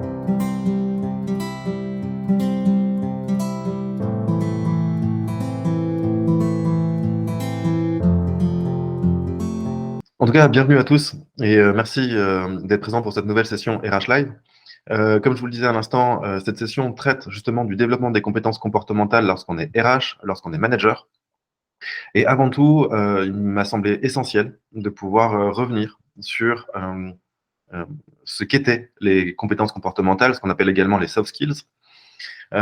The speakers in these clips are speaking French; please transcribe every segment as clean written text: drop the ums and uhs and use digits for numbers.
En tout cas, bienvenue à tous et merci, d'être présents pour cette nouvelle session RH Live. Comme je vous le disais à l'instant, cette session traite justement du développement des compétences comportementales lorsqu'on est RH, lorsqu'on est manager. Et avant tout, il m'a semblé essentiel de pouvoir, revenir sur, ce qu'étaient les compétences comportementales, ce qu'on appelle également les soft skills. Et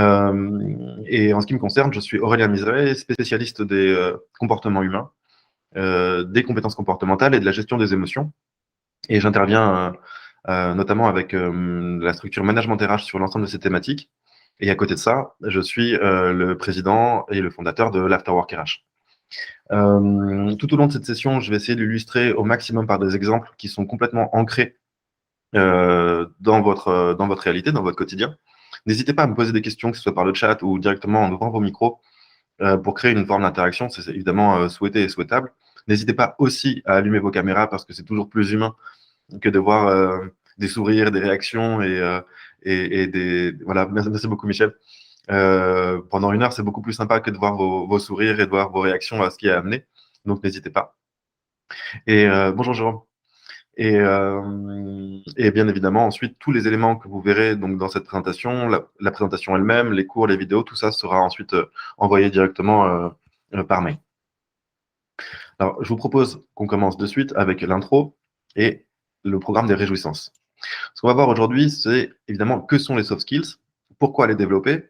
en ce qui me concerne, je suis Aurélien Miseret, spécialiste des, comportements humains, des compétences comportementales et de la gestion des émotions. Et j'interviens notamment avec la structure Management RH sur l'ensemble de ces thématiques. Et à côté de ça, je suis le président et le fondateur de l'Afterwork RH. Tout au long de cette session, je vais essayer de l'illustrer au maximum par des exemples qui sont complètement ancrés dans votre réalité, dans votre quotidien. N'hésitez pas à me poser des questions, que ce soit par le chat ou directement en ouvrant vos micros pour créer une forme d'interaction. C'est évidemment souhaité et souhaitable. N'hésitez pas aussi à allumer vos caméras parce que c'est toujours plus humain que de voir des sourires, des réactions et des... Voilà, merci beaucoup Michel. Pendant une heure, c'est beaucoup plus sympa que de voir vos sourires et de voir vos réactions à ce qui a amené. Donc n'hésitez pas. Et bonjour Jérôme. Et bien évidemment, ensuite, tous les éléments que vous verrez donc, dans cette présentation, la présentation elle-même, les cours, les vidéos, tout ça sera ensuite envoyé directement par mail. Alors, je vous propose qu'on commence de suite avec l'intro et le programme des réjouissances. Ce qu'on va voir aujourd'hui, c'est évidemment que sont les soft skills, pourquoi les développer,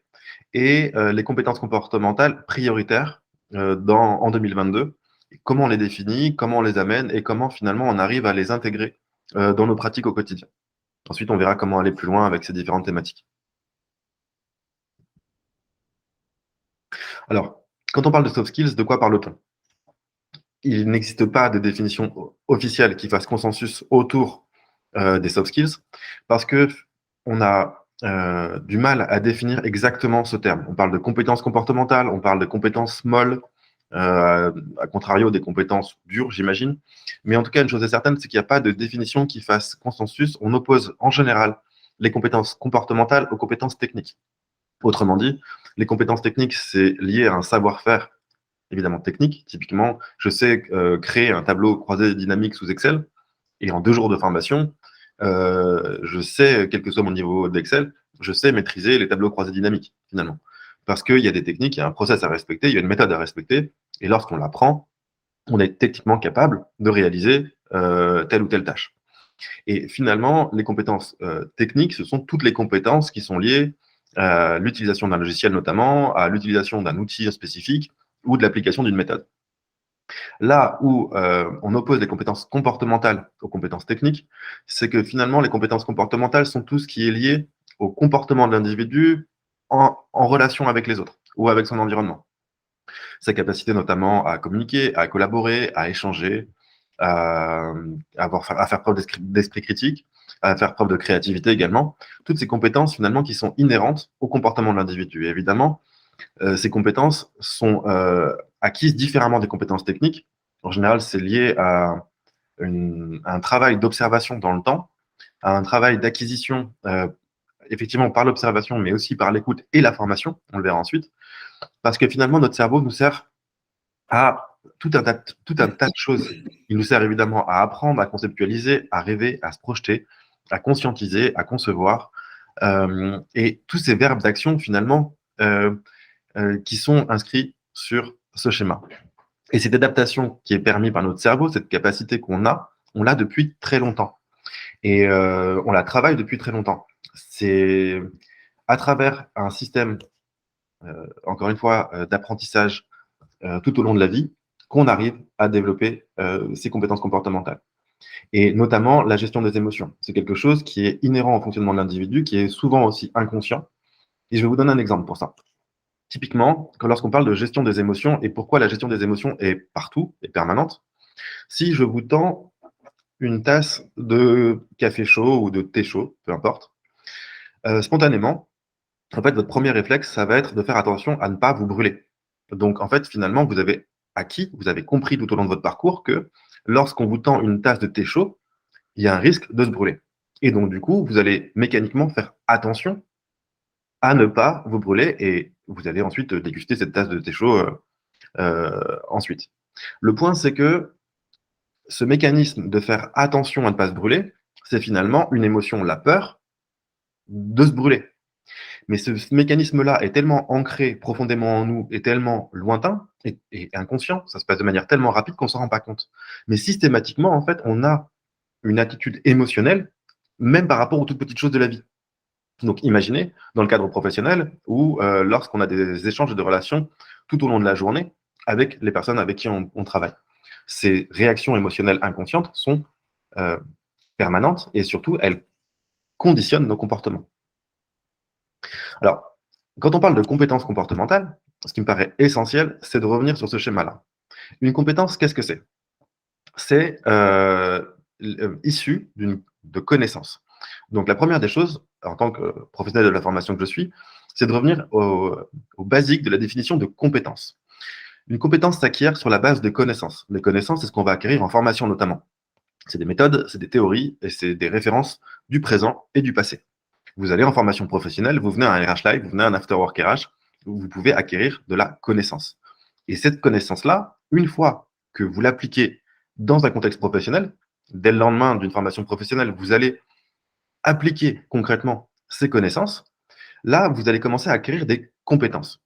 et les compétences comportementales prioritaires en 2022, comment on les définit, comment on les amène, et comment finalement on arrive à les intégrer dans nos pratiques au quotidien. Ensuite, on verra comment aller plus loin avec ces différentes thématiques. Alors, quand on parle de soft skills, de quoi parle-t-on? Il n'existe pas de définition officielle qui fasse consensus autour des soft skills, parce que on a du mal à définir exactement ce terme. On parle de compétences comportementales, on parle de compétences molles, à contrario des compétences dures, j'imagine. Mais en tout cas, une chose est certaine, c'est qu'il n'y a pas de définition qui fasse consensus. On oppose en général les compétences comportementales aux compétences techniques. Autrement dit, les compétences techniques, c'est lié à un savoir-faire évidemment technique. Typiquement, je sais créer un tableau croisé dynamique sous Excel, et en 2 jours de formation, je sais, quel que soit mon niveau d'Excel, je sais maîtriser les tableaux croisés dynamiques, finalement. Parce qu'il y a des techniques, il y a un process à respecter, il y a une méthode à respecter, et lorsqu'on l'apprend, on est techniquement capable de réaliser telle ou telle tâche. Et finalement, les compétences techniques, ce sont toutes les compétences qui sont liées à l'utilisation d'un logiciel notamment, à l'utilisation d'un outil spécifique ou de l'application d'une méthode. Là où on oppose les compétences comportementales aux compétences techniques, c'est que finalement, les compétences comportementales sont tout ce qui est lié au comportement de l'individu en relation avec les autres ou avec son environnement. Sa capacité notamment à communiquer, à collaborer, à échanger, à faire preuve d'esprit critique, à faire preuve de créativité également. Toutes ces compétences finalement qui sont inhérentes au comportement de l'individu. Et évidemment, ces compétences sont acquises différemment des compétences techniques. En général, c'est lié à un travail d'observation dans le temps, à un travail d'acquisition, effectivement par l'observation, mais aussi par l'écoute et la formation, on le verra ensuite, parce que finalement, notre cerveau nous sert à tout un tas de choses. Il nous sert évidemment à apprendre, à conceptualiser, à rêver, à se projeter, à conscientiser, à concevoir, et tous ces verbes d'action, finalement, qui sont inscrits sur ce schéma. Et cette adaptation qui est permise par notre cerveau, cette capacité qu'on a, on l'a depuis très longtemps. Et on la travaille depuis très longtemps. C'est à travers un système, encore une fois, d'apprentissage tout au long de la vie, qu'on arrive à développer ces compétences comportementales. Et notamment la gestion des émotions. C'est quelque chose qui est inhérent au fonctionnement de l'individu, qui est souvent aussi inconscient. Et je vais vous donner un exemple pour ça. Typiquement, lorsqu'on parle de gestion des émotions et pourquoi la gestion des émotions est partout et permanente, si je vous tends une tasse de café chaud ou de thé chaud, peu importe, spontanément, en fait, votre premier réflexe, ça va être de faire attention à ne pas vous brûler. Donc, en fait, finalement, vous avez acquis, vous avez compris tout au long de votre parcours que lorsqu'on vous tend une tasse de thé chaud, il y a un risque de se brûler. Et donc, du coup, vous allez mécaniquement faire attention à ne pas vous brûler et vous allez ensuite déguster cette tasse de thé chaud ensuite. Le point, c'est que ce mécanisme de faire attention à ne pas se brûler, c'est finalement une émotion, la peur, de se brûler. Mais ce mécanisme-là est tellement ancré profondément en nous et tellement lointain et inconscient, ça se passe de manière tellement rapide qu'on ne s'en rend pas compte. Mais systématiquement, en fait, on a une attitude émotionnelle, même par rapport aux toutes petites choses de la vie. Donc imaginez, dans le cadre professionnel, ou lorsqu'on a des échanges de relations tout au long de la journée avec les personnes avec qui on travaille. Ces réactions émotionnelles inconscientes sont euh, permanentes et surtout, elles conditionnent nos comportements. Alors, quand on parle de compétences comportementales, ce qui me paraît essentiel, c'est de revenir sur ce schéma-là. Une compétence, qu'est-ce que c'est? C'est issu de connaissances. Donc, la première des choses, en tant que professionnel de la formation que je suis, c'est de revenir au basique de la définition de compétence. Une compétence s'acquiert sur la base des connaissances. Les connaissances, c'est ce qu'on va acquérir en formation notamment. C'est des méthodes, c'est des théories et c'est des références du présent et du passé. Vous allez en formation professionnelle, vous venez à un RH Live, vous venez à un After Work RH, où vous pouvez acquérir de la connaissance. Et cette connaissance-là, une fois que vous l'appliquez dans un contexte professionnel, dès le lendemain d'une formation professionnelle, vous allez appliquer concrètement ces connaissances. Là, vous allez commencer à acquérir des compétences.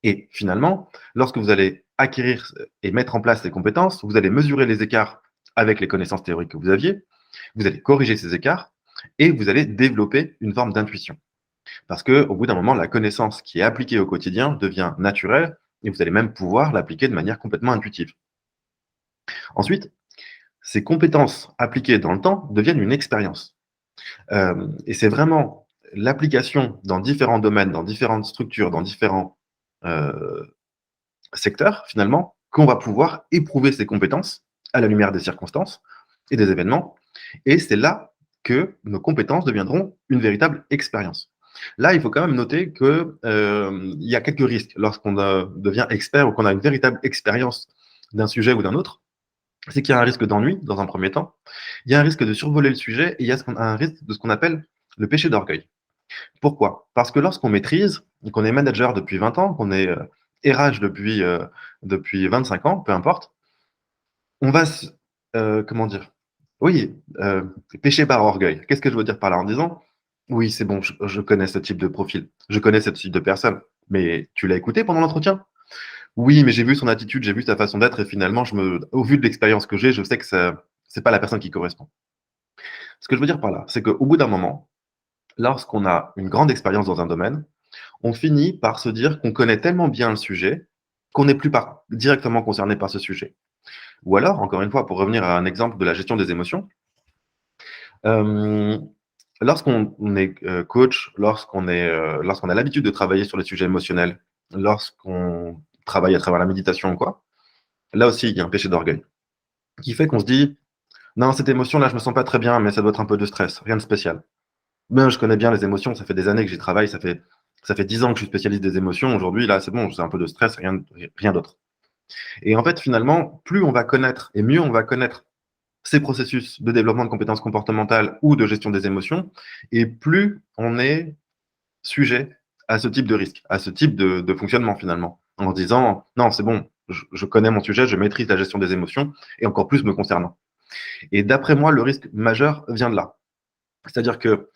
Et finalement, lorsque vous allez acquérir et mettre en place ces compétences, vous allez mesurer les écarts avec les connaissances théoriques que vous aviez, vous allez corriger ces écarts et vous allez développer une forme d'intuition. Parce qu'au bout d'un moment, la connaissance qui est appliquée au quotidien devient naturelle et vous allez même pouvoir l'appliquer de manière complètement intuitive. Ensuite, ces compétences appliquées dans le temps deviennent une expérience. Et c'est vraiment l'application dans différents domaines, dans différentes structures, dans différents euh, secteurs, finalement, qu'on va pouvoir éprouver ces compétences à la lumière des circonstances et des événements. Et c'est là que nos compétences deviendront une véritable expérience. Là, il faut quand même noter qu'il y a quelques risques lorsqu'on devient expert ou qu'on a une véritable expérience d'un sujet ou d'un autre. C'est qu'il y a un risque d'ennui dans un premier temps, il y a un risque de survoler le sujet et il y a un risque de ce qu'on appelle le péché d'orgueil. Pourquoi? Parce que lorsqu'on maîtrise, qu'on est manager depuis 20 ans, qu'on est RH depuis 25 ans, peu importe, on va, comment dire? Oui, pécher par orgueil. Qu'est-ce que je veux dire par là? En disant, oui, c'est bon, je connais ce type de profil, je connais ce type de personne, mais tu l'as écouté pendant l'entretien? Oui, mais j'ai vu son attitude, j'ai vu sa façon d'être et finalement, au vu de l'expérience que j'ai, je sais que c'est pas la personne qui correspond. Ce que je veux dire par là, c'est qu'au bout d'un moment, lorsqu'on a une grande expérience dans un domaine, on finit par se dire qu'on connaît tellement bien le sujet qu'on n'est plus directement concerné par ce sujet. Ou alors, encore une fois, pour revenir à un exemple de la gestion des émotions, euh, lorsqu'on est coach, lorsqu'on a l'habitude de travailler sur les sujets émotionnels, lorsqu'on travaille à travers la méditation ou quoi, là aussi, il y a un péché d'orgueil qui fait qu'on se dit, non, cette émotion-là, je me sens pas très bien, mais ça doit être un peu de stress, rien de spécial. Mais je connais bien les émotions, ça fait des années que j'y travaille, ça fait 10 ans que je suis spécialiste des émotions. Aujourd'hui, là, c'est bon, c'est un peu de stress, rien d'autre. Et en fait, finalement, plus on va connaître et mieux on va connaître ces processus de développement de compétences comportementales ou de gestion des émotions, et plus on est sujet à ce type de risque, à ce type de fonctionnement finalement, en se disant, non, c'est bon, je connais mon sujet, je maîtrise la gestion des émotions, et encore plus me concernant. Et d'après moi, le risque majeur vient de là. C'est-à-dire que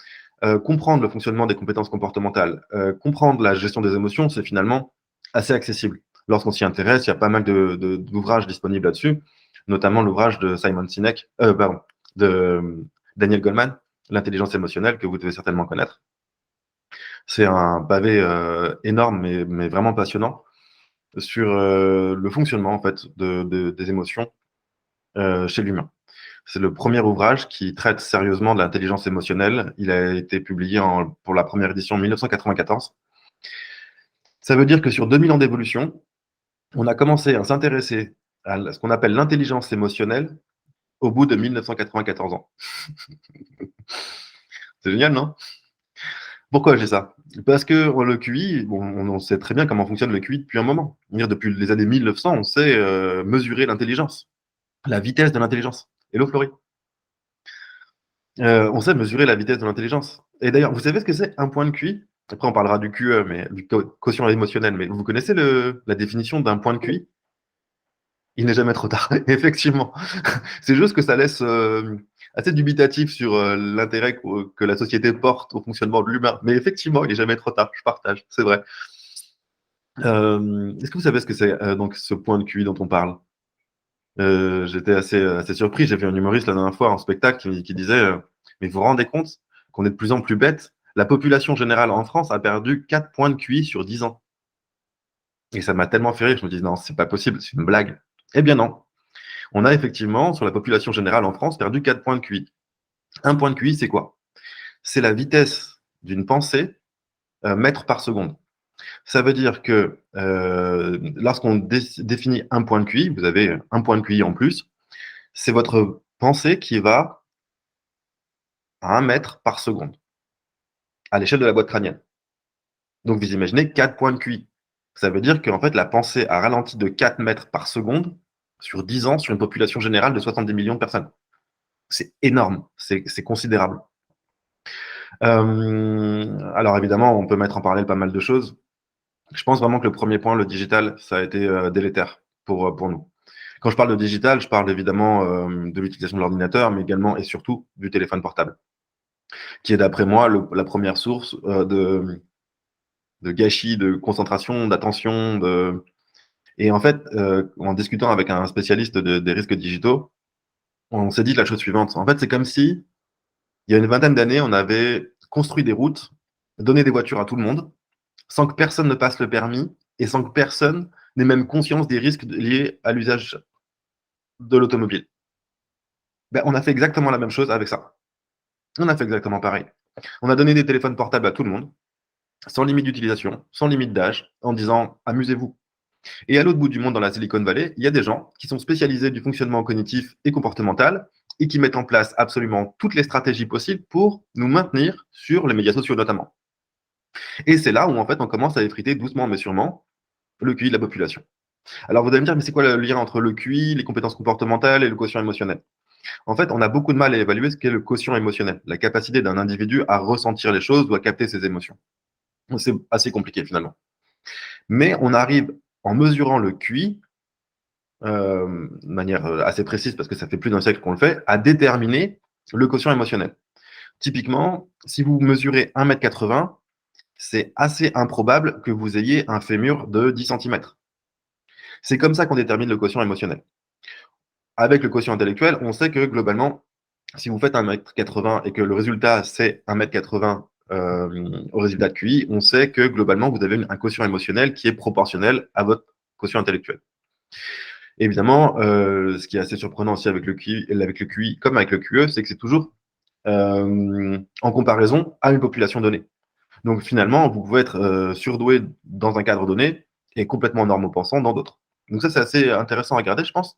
comprendre le fonctionnement des compétences comportementales, comprendre la gestion des émotions, c'est finalement assez accessible. Lorsqu'on s'y intéresse, il y a pas mal d'ouvrages disponibles là-dessus, notamment l'ouvrage de Simon Sinek, pardon, de Daniel Goleman, L'intelligence émotionnelle, que vous devez certainement connaître. C'est un pavé énorme, mais vraiment passionnant, sur le fonctionnement en fait des émotions chez l'humain. C'est le premier ouvrage qui traite sérieusement de l'intelligence émotionnelle. Il a été publié pour la première édition en 1994. Ça veut dire que sur 2000 ans d'évolution, on a commencé à s'intéresser à ce qu'on appelle l'intelligence émotionnelle au bout de 1994 ans. C'est génial, non? Pourquoi j'ai ça? Parce que le QI, bon, on sait très bien comment fonctionne le QI depuis un moment. Depuis les années 1900, on sait mesurer l'intelligence, la vitesse de l'intelligence. Hello Florie. On sait mesurer la vitesse de l'intelligence. Et d'ailleurs, vous savez ce que c'est un point de QI? Après, on parlera du QE, mais du quotient émotionnel. Mais vous connaissez la définition d'un point de QI? Il n'est jamais trop tard. Effectivement. C'est juste que ça laisse assez dubitatif sur l'intérêt que la société porte au fonctionnement de l'humain. Mais effectivement, il n'est jamais trop tard. Je partage, c'est vrai. Est-ce que vous savez ce que c'est donc ce point de QI dont on parle? J'étais assez surpris. J'ai vu un humoriste la dernière fois en spectacle qui disait mais vous vous rendez compte qu'on est de plus en plus bête? La population générale en France a perdu 4 points de QI sur 10 ans. Et ça m'a tellement fait rire. Je me dis non, c'est pas possible, c'est une blague. Eh bien non. On a effectivement, sur la population générale en France, perdu 4 points de QI. Un point de QI, c'est quoi? C'est la vitesse d'une pensée mètre par seconde. Ça veut dire que lorsqu'on définit un point de QI, vous avez un point de QI en plus, c'est votre pensée qui va à 1 mètre par seconde, à l'échelle de la boîte crânienne. Donc vous imaginez 4 points de QI. Ça veut dire qu'en fait, la pensée a ralenti de 4 mètres par seconde sur 10 ans sur une population générale de 70 millions de personnes. C'est énorme, c'est considérable. Alors évidemment, on peut mettre en parallèle pas mal de choses. Je pense vraiment que le premier point, le digital, ça a été délétère pour nous. Quand je parle de digital, je parle évidemment de l'utilisation de l'ordinateur, mais également et surtout du téléphone portable, qui est d'après moi la première source de gâchis, de concentration, d'attention. Et en fait, en discutant avec un spécialiste des risques digitaux, on s'est dit la chose suivante. En fait, c'est comme si, il y a une vingtaine d'années, on avait construit des routes, donné des voitures à tout le monde, sans que personne ne passe le permis et sans que personne n'ait même conscience des risques liés à l'usage de l'automobile. Ben, on a fait exactement la même chose avec ça. On a fait exactement pareil. On a donné des téléphones portables à tout le monde, sans limite d'utilisation, sans limite d'âge, en disant amusez-vous. Et à l'autre bout du monde, dans la Silicon Valley, il y a des gens qui sont spécialisés du fonctionnement cognitif et comportemental et qui mettent en place absolument toutes les stratégies possibles pour nous maintenir sur les médias sociaux notamment. Et c'est là où en fait on commence à effriter doucement mais sûrement le QI de la population. Alors vous allez me dire, mais c'est quoi le lien entre le QI, les compétences comportementales et le quotient émotionnel? En fait, on a beaucoup de mal à évaluer ce qu'est le quotient émotionnel, la capacité d'un individu à ressentir les choses ou à capter ses émotions. C'est assez compliqué finalement. Mais on arrive, en mesurant le QI, de manière assez précise, parce que ça fait plus d'un siècle qu'on le fait, à déterminer le quotient émotionnel. Typiquement, si vous mesurez 1,80 m, c'est assez improbable que vous ayez un fémur de 10 cm. C'est comme ça qu'on détermine le quotient émotionnel. Avec le quotient intellectuel, on sait que globalement, si vous faites 1,80 m et que le résultat c'est 1,80 m au résultat de QI, on sait que globalement vous avez un quotient émotionnel qui est proportionnel à votre quotient intellectuel. Évidemment, ce qui est assez surprenant aussi avec le QI comme avec le QE, c'est que c'est toujours en comparaison à une population donnée. Donc finalement, vous pouvez être surdoué dans un cadre donné et complètement normopensant dans d'autres. Donc ça, c'est assez intéressant à regarder, je pense,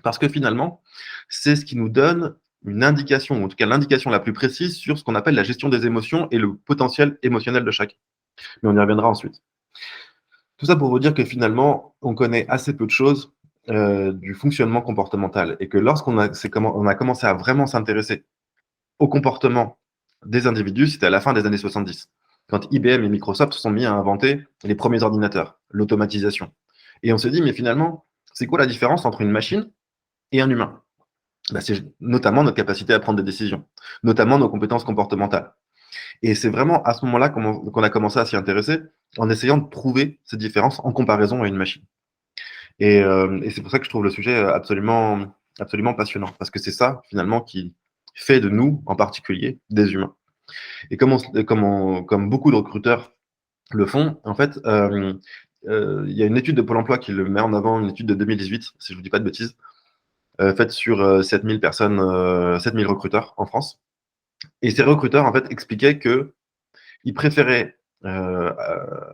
parce que finalement, c'est ce qui nous donne une indication, ou en tout cas l'indication la plus précise sur ce qu'on appelle la gestion des émotions et le potentiel émotionnel de chacun. Mais on y reviendra ensuite. Tout ça pour vous dire que finalement, on connaît assez peu de choses du fonctionnement comportemental et que lorsqu'on a commencé à vraiment s'intéresser au comportement des individus, c'était à la fin des années 70, quand IBM et Microsoft se sont mis à inventer les premiers ordinateurs, l'automatisation. Et on s'est dit, mais finalement, c'est quoi la différence entre une machine et un humain? Ben, c'est notamment notre capacité à prendre des décisions, notamment nos compétences comportementales. Et c'est vraiment à ce moment-là qu'on a commencé à s'y intéresser, en essayant de prouver ces différences en comparaison à une machine. Et c'est pour ça que je trouve le sujet absolument, absolument passionnant, parce que c'est ça, finalement, qui fait de nous, en particulier, des humains. Et comme beaucoup de recruteurs le font, en fait, il y a une étude de Pôle emploi qui le met en avant, une étude de 2018, si je ne vous dis pas de bêtises, faite sur 7000 personnes, 7000 recruteurs en France. Et ces recruteurs, en fait, expliquaient qu'ils préféraient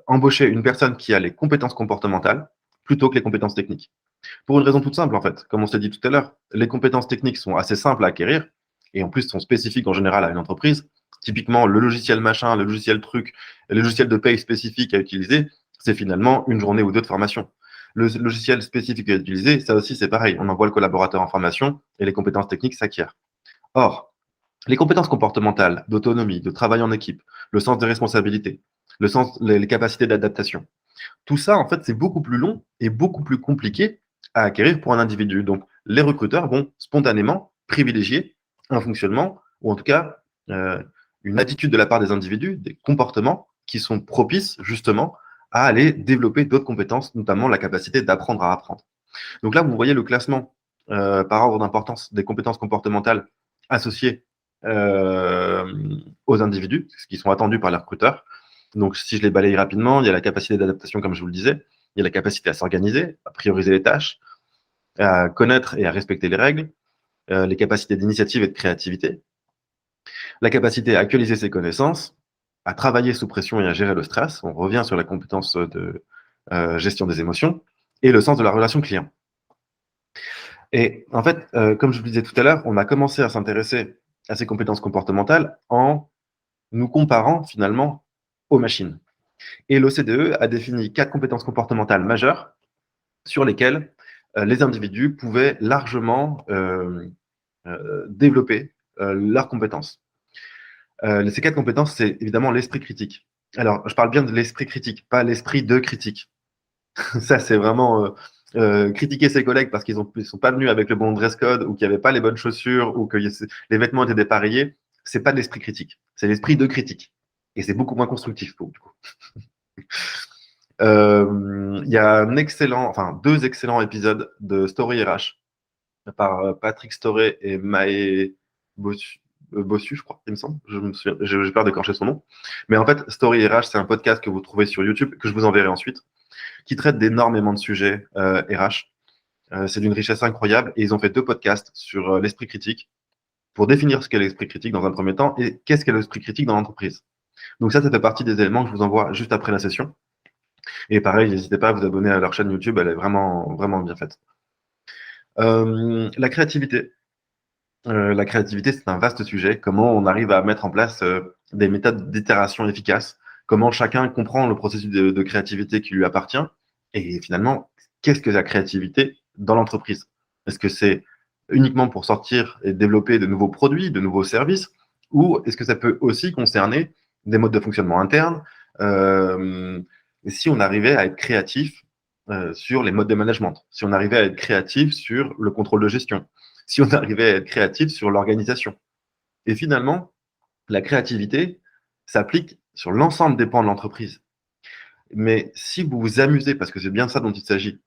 embaucher une personne qui a les compétences comportementales plutôt que les compétences techniques. Pour une raison toute simple, en fait. Comme on s'est dit tout à l'heure, les compétences techniques sont assez simples à acquérir et en plus sont spécifiques en général à une entreprise. Typiquement, le logiciel machin, le logiciel truc, le logiciel de paye spécifique à utiliser, c'est finalement une journée ou deux de formation. Le logiciel spécifique à utiliser, ça aussi c'est pareil. On envoie le collaborateur en formation et les compétences techniques s'acquièrent. Or, Les compétences comportementales, d'autonomie, de travail en équipe, le sens des responsabilités, les capacités d'adaptation. Tout ça, en fait, c'est beaucoup plus long et beaucoup plus compliqué à acquérir pour un individu. Donc, les recruteurs vont spontanément privilégier un fonctionnement, ou en tout cas, euh, une attitude de la part des individus, des comportements qui sont propices, justement, à aller développer d'autres compétences, notamment la capacité d'apprendre à apprendre. Donc là, vous voyez le classement par ordre d'importance des compétences comportementales associées euh, aux individus, ce qui sont attendus par les recruteurs. Donc, si je les balaye rapidement, il y a la capacité d'adaptation, comme je vous le disais, il y a la capacité à s'organiser, à prioriser les tâches, à connaître et à respecter les règles, les capacités d'initiative et de créativité, la capacité à actualiser ses connaissances, à travailler sous pression et à gérer le stress. On revient sur la compétence de gestion des émotions et le sens de la relation client. Et en fait, comme je vous le disais tout à l'heure, on a commencé à s'intéresser à ces compétences comportementales en nous comparant finalement aux machines. Et l'OCDE a défini 4 compétences comportementales majeures sur lesquelles les individus pouvaient largement développer leurs compétences. Ces 4 compétences, c'est évidemment l'esprit critique. Alors, je parle bien de l'esprit critique, pas l'esprit de critique. Ça, c'est vraiment critiquer ses collègues parce qu'ils ne sont pas venus avec le bon dress code ou qu'il n'y avait pas les bonnes chaussures ou que les vêtements étaient dépareillés. C'est pas de l'esprit critique, c'est l'esprit de critique. Et c'est beaucoup moins constructif pour du coup. Il y a deux excellents épisodes de Story RH par Patrick Storey et Maë Bossu, Bossu, je crois, il me semble. J'ai peur d'écorcher son nom. Mais en fait, Story RH, c'est un podcast que vous trouvez sur YouTube, que je vous enverrai ensuite, qui traite d'énormément de sujets RH. C'est d'une richesse incroyable. Et ils ont fait 2 podcasts sur l'esprit critique pour définir ce qu'est l'esprit critique dans un premier temps et qu'est-ce qu'est l'esprit critique dans l'entreprise. Donc ça fait partie des éléments que je vous envoie juste après la session. Et pareil, n'hésitez pas à vous abonner à leur chaîne YouTube, elle est vraiment, vraiment bien faite. La créativité. La créativité, c'est un vaste sujet. Comment on arrive à mettre en place des méthodes d'itération efficaces, comment chacun comprend le processus de créativité qui lui appartient, et finalement, qu'est-ce que la créativité dans l'entreprise? Est-ce que c'est uniquement pour sortir et développer de nouveaux produits, de nouveaux services, ou est-ce que ça peut aussi concerner des modes de fonctionnement internes si on arrivait à être créatif sur les modes de management, si on arrivait à être créatif sur le contrôle de gestion, si on arrivait à être créatif sur l'organisation. Et finalement, la créativité s'applique sur l'ensemble des pans de l'entreprise. Mais si vous vous amusez, parce que c'est bien ça dont il s'agit,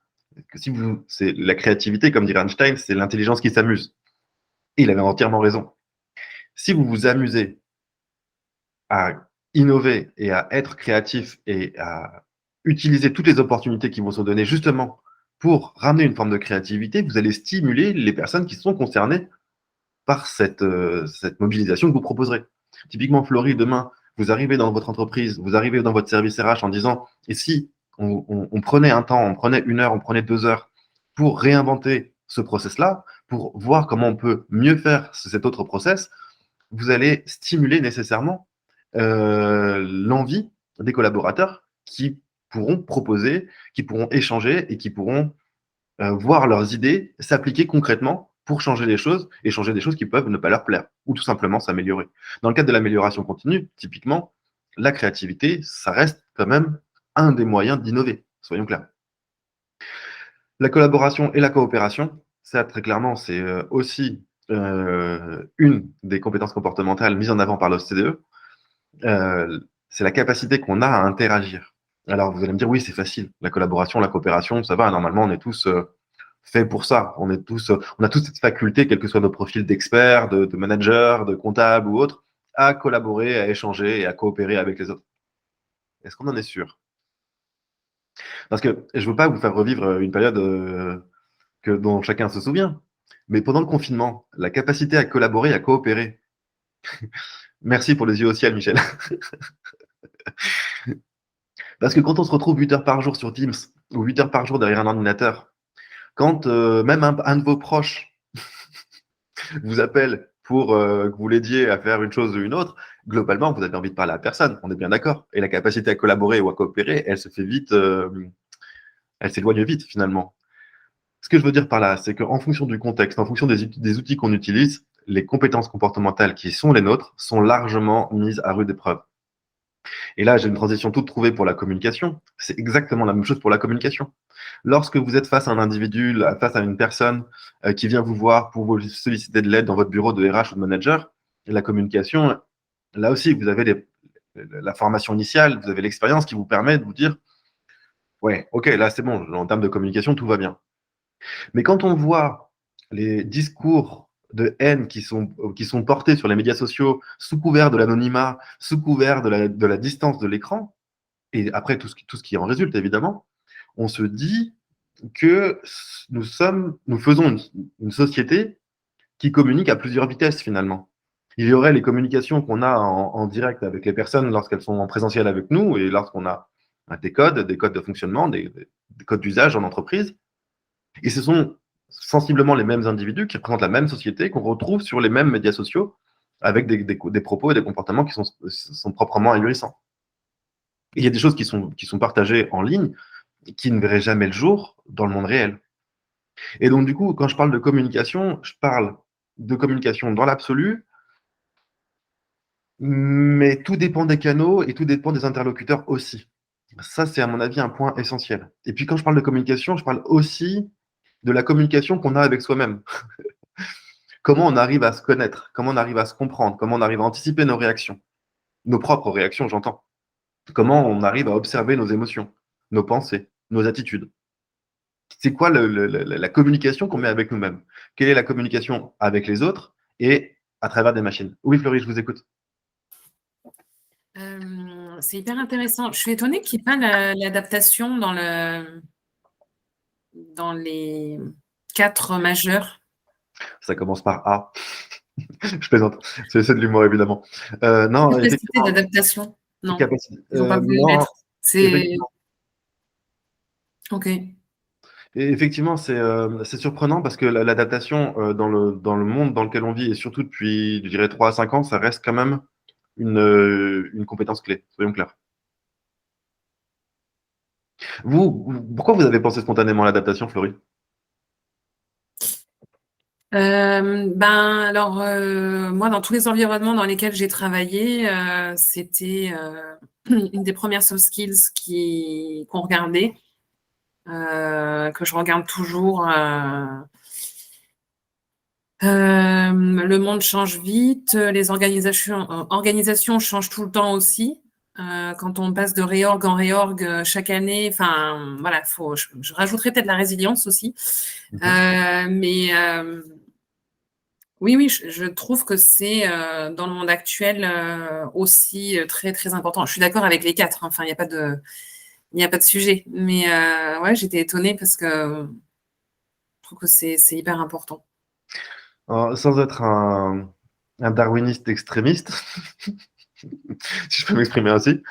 c'est la créativité, comme dirait Einstein, c'est l'intelligence qui s'amuse. Et il avait entièrement raison. Si vous vous amusez à innover et à être créatif et à utiliser toutes les opportunités qui vont se donner justement pour ramener une forme de créativité, vous allez stimuler les personnes qui sont concernées par cette mobilisation que vous proposerez. Typiquement, Florie, demain, vous arrivez dans votre entreprise, vous arrivez dans votre service RH en disant, et si on prenait un temps, on prenait 1 heure, on prenait 2 heures pour réinventer ce process-là, pour voir comment on peut mieux faire cet autre process, vous allez stimuler nécessairement l'envie des collaborateurs qui pourront proposer, qui pourront échanger et qui pourront voir leurs idées s'appliquer concrètement pour changer les choses et changer des choses qui peuvent ne pas leur plaire ou tout simplement s'améliorer. Dans le cadre de l'amélioration continue, typiquement, la créativité, ça reste quand même un des moyens d'innover, soyons clairs. La collaboration et la coopération, ça très clairement, c'est aussi une des compétences comportementales mises en avant par l'OCDE. C'est la capacité qu'on a à interagir. Alors vous allez me dire, oui, c'est facile. La collaboration, la coopération, ça va. Normalement, on est tous faits pour ça. On a tous cette faculté, quels que soient nos profils d'experts, de managers, de comptables ou autres, à collaborer, à échanger et à coopérer avec les autres. Est-ce qu'on en est sûr? Parce que je ne veux pas vous faire revivre une période dont chacun se souvient. Mais pendant le confinement, la capacité à collaborer, à coopérer. Merci pour les yeux au ciel, Michel. Parce que quand on se retrouve 8 heures par jour sur Teams ou 8 heures par jour derrière un ordinateur, quand même un de vos proches vous appelle pour que vous l'aidiez à faire une chose ou une autre, globalement, vous avez envie de parler à personne, on est bien d'accord. Et la capacité à collaborer ou à coopérer, elle se fait vite, elle s'éloigne vite finalement. Ce que je veux dire par là, c'est qu'en fonction du contexte, en fonction des outils qu'on utilise, les compétences comportementales qui sont les nôtres sont largement mises à rude épreuve. Et là, j'ai une transition toute trouvée pour la communication. C'est exactement la même chose pour la communication. Lorsque vous êtes face à un individu, face à une personne qui vient vous voir pour vous solliciter de l'aide dans votre bureau de RH ou de manager, la communication, là aussi, vous avez la formation initiale, vous avez l'expérience qui vous permet de vous dire ouais, ok, là c'est bon, en termes de communication, tout va bien. Mais quand on voit les discours de haine qui sont portés sur les médias sociaux sous couvert de l'anonymat, sous couvert de la distance de l'écran, et après tout ce qui en résulte évidemment, on se dit que nous faisons une société qui communique à plusieurs vitesses finalement. Il y aurait les communications qu'on a en direct avec les personnes lorsqu'elles sont en présentiel avec nous et lorsqu'on a des codes de fonctionnement, des codes d'usage en entreprise. Et ce sont sensiblement les mêmes individus qui représentent la même société qu'on retrouve sur les mêmes médias sociaux avec des propos et des comportements qui sont proprement ahurissants. Il y a des choses qui sont partagées en ligne qui ne verraient jamais le jour dans le monde réel. Et donc, du coup, quand je parle de communication, je parle de communication dans l'absolu, mais tout dépend des canaux et tout dépend des interlocuteurs aussi. Ça, c'est à mon avis un point essentiel. Et puis, quand je parle de communication, je parle aussi de la communication qu'on a avec soi-même. Comment on arrive à se connaître, comment on arrive à se comprendre, comment on arrive à anticiper nos réactions, nos propres réactions, j'entends. Comment on arrive à observer nos émotions, nos pensées, nos attitudes. C'est quoi la communication qu'on met avec nous-mêmes? Quelle est la communication avec les autres et à travers des machines? Oui, Florie, je vous écoute. C'est hyper intéressant. Je suis étonnée qu'il n'y ait pas l'adaptation dans les 4 majeurs. Ça commence par A. Je plaisante. C'est de l'humour, évidemment. Non, Capacité effectivement. d'adaptation. Non, Capacité. ils n'ont pas voulu le Non, mettre. C'est effectivement. OK. Et effectivement, c'est surprenant parce que l'adaptation dans le monde dans lequel on vit, et surtout depuis, je dirais, 3 à 5 ans, ça reste quand même une compétence clé, soyons clairs. Pourquoi vous avez pensé spontanément à l'adaptation, Florie? Alors, moi, dans tous les environnements dans lesquels j'ai travaillé, c'était une des premières soft skills qu'on regardait, que je regarde toujours. Le monde change vite, les organisations changent tout le temps aussi. Quand on passe de réorg en réorg chaque année, enfin voilà, je rajouterais peut-être la résilience aussi. Mais oui, je trouve que c'est dans le monde actuel aussi très très important. Je suis d'accord avec les 4, hein, enfin il n'y a pas de sujet. Mais ouais, j'étais étonnée parce que je trouve que c'est hyper important. Sans être un darwiniste extrémiste, si je peux m'exprimer ainsi,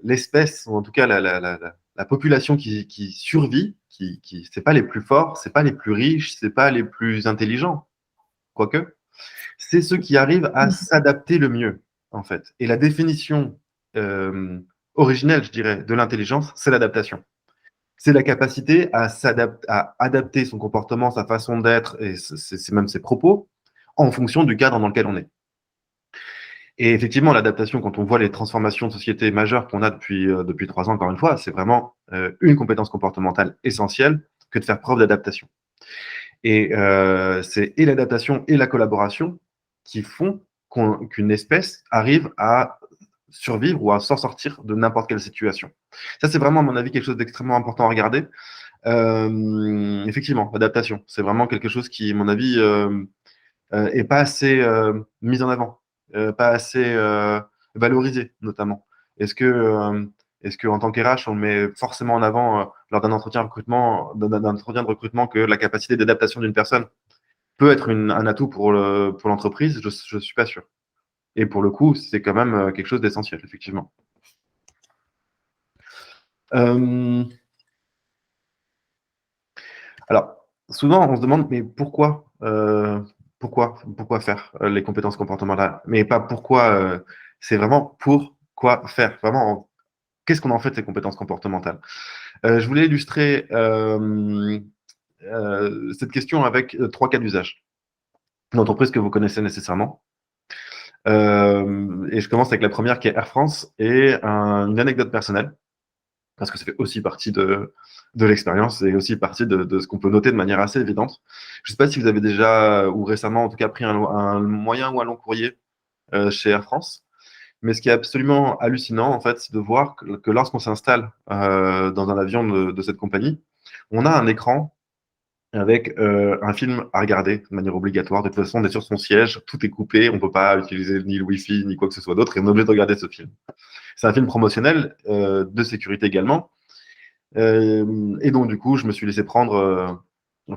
l'espèce, ou en tout cas la population qui survit, c'est pas les plus forts, c'est pas les plus riches, c'est pas les plus intelligents, quoique, c'est ceux qui arrivent à s'adapter le mieux, en fait. Et la définition originelle, je dirais, de l'intelligence, c'est l'adaptation. C'est la capacité à adapter son comportement, sa façon d'être et c'est même ses propos en fonction du cadre dans lequel on est. Et effectivement, l'adaptation, quand on voit les transformations de société majeures qu'on a depuis 3 ans, encore une fois, c'est vraiment une compétence comportementale essentielle que de faire preuve d'adaptation. Et c'est et l'adaptation et la collaboration qui font qu'une espèce arrive à survivre ou à s'en sortir de n'importe quelle situation. Ça, c'est vraiment, à mon avis, quelque chose d'extrêmement important à regarder. Effectivement, l'adaptation, c'est vraiment quelque chose qui, à mon avis, est pas assez mis en avant, pas assez valorisé, notamment. Est-ce que en tant qu'RH, on met forcément en avant lors d'un entretien de recrutement que la capacité d'adaptation d'une personne peut être un atout pour l'entreprise? Je suis pas sûr. Et pour le coup, c'est quand même quelque chose d'essentiel, effectivement. Alors, souvent, on se demande, mais pourquoi faire les compétences comportementales? Mais pas pourquoi, c'est vraiment pourquoi faire. Vraiment, qu'est-ce qu'on en fait de ces compétences comportementales? Je voulais illustrer cette question avec 3 cas d'usage. Une entreprise que vous connaissez nécessairement. Et je commence avec la première qui est Air France et une anecdote personnelle, parce que ça fait aussi partie de l'expérience et aussi partie de ce qu'on peut noter de manière assez évidente. Je ne sais pas si vous avez déjà, ou récemment en tout cas, pris un moyen ou un long courrier chez Air France. Mais ce qui est absolument hallucinant, en fait, c'est de voir que lorsqu'on s'installe dans un avion de cette compagnie, on a un écran avec un film à regarder de manière obligatoire. De toute façon, on est sur son siège, tout est coupé, on ne peut pas utiliser ni le Wi-Fi, ni quoi que ce soit d'autre, et on est obligé de regarder ce film. C'est un film promotionnel, de sécurité également. Et donc, du coup, je me suis laissé prendre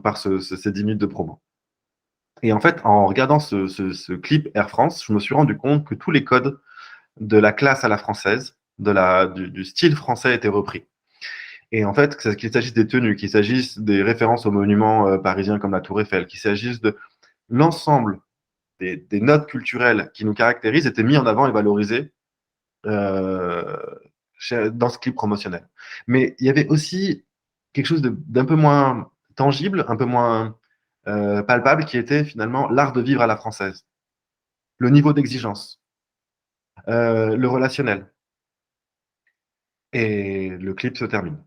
par ces 10 minutes de promo. Et en fait, en regardant ce clip Air France, je me suis rendu compte que tous les codes de la classe à la française, du style français étaient repris. Et en fait, qu'il s'agisse des tenues, qu'il s'agisse des références aux monuments parisiens comme la Tour Eiffel, qu'il s'agisse de l'ensemble des notes culturelles qui nous caractérisent, étaient mis en avant et valorisés euh, dans ce clip promotionnel. Mais il y avait aussi quelque chose d'un peu moins tangible, un peu moins palpable, qui était finalement l'art de vivre à la française, le niveau d'exigence, le relationnel. Et le clip se termine.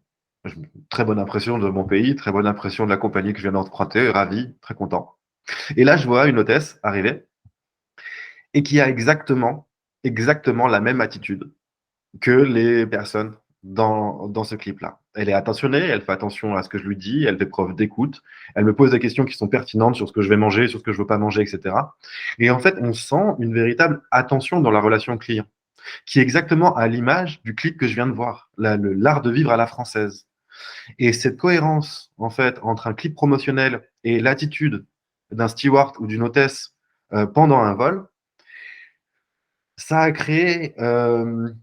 Très bonne impression de mon pays, très bonne impression de la compagnie que je viens d'emprunter, ravi, très content. Et là, je vois une hôtesse arriver et qui a exactement la même attitude que les personnes dans ce clip-là. Elle est attentionnée, elle fait attention à ce que je lui dis, elle fait preuve d'écoute, elle me pose des questions qui sont pertinentes sur ce que je vais manger, sur ce que je ne veux pas manger, etc. Et en fait, on sent une véritable attention dans la relation client, qui est exactement à l'image du clip que je viens de voir, l'art de vivre à la française. Et cette cohérence, en fait, entre un clip promotionnel et l'attitude d'un steward ou d'une hôtesse pendant un vol, ça a créé un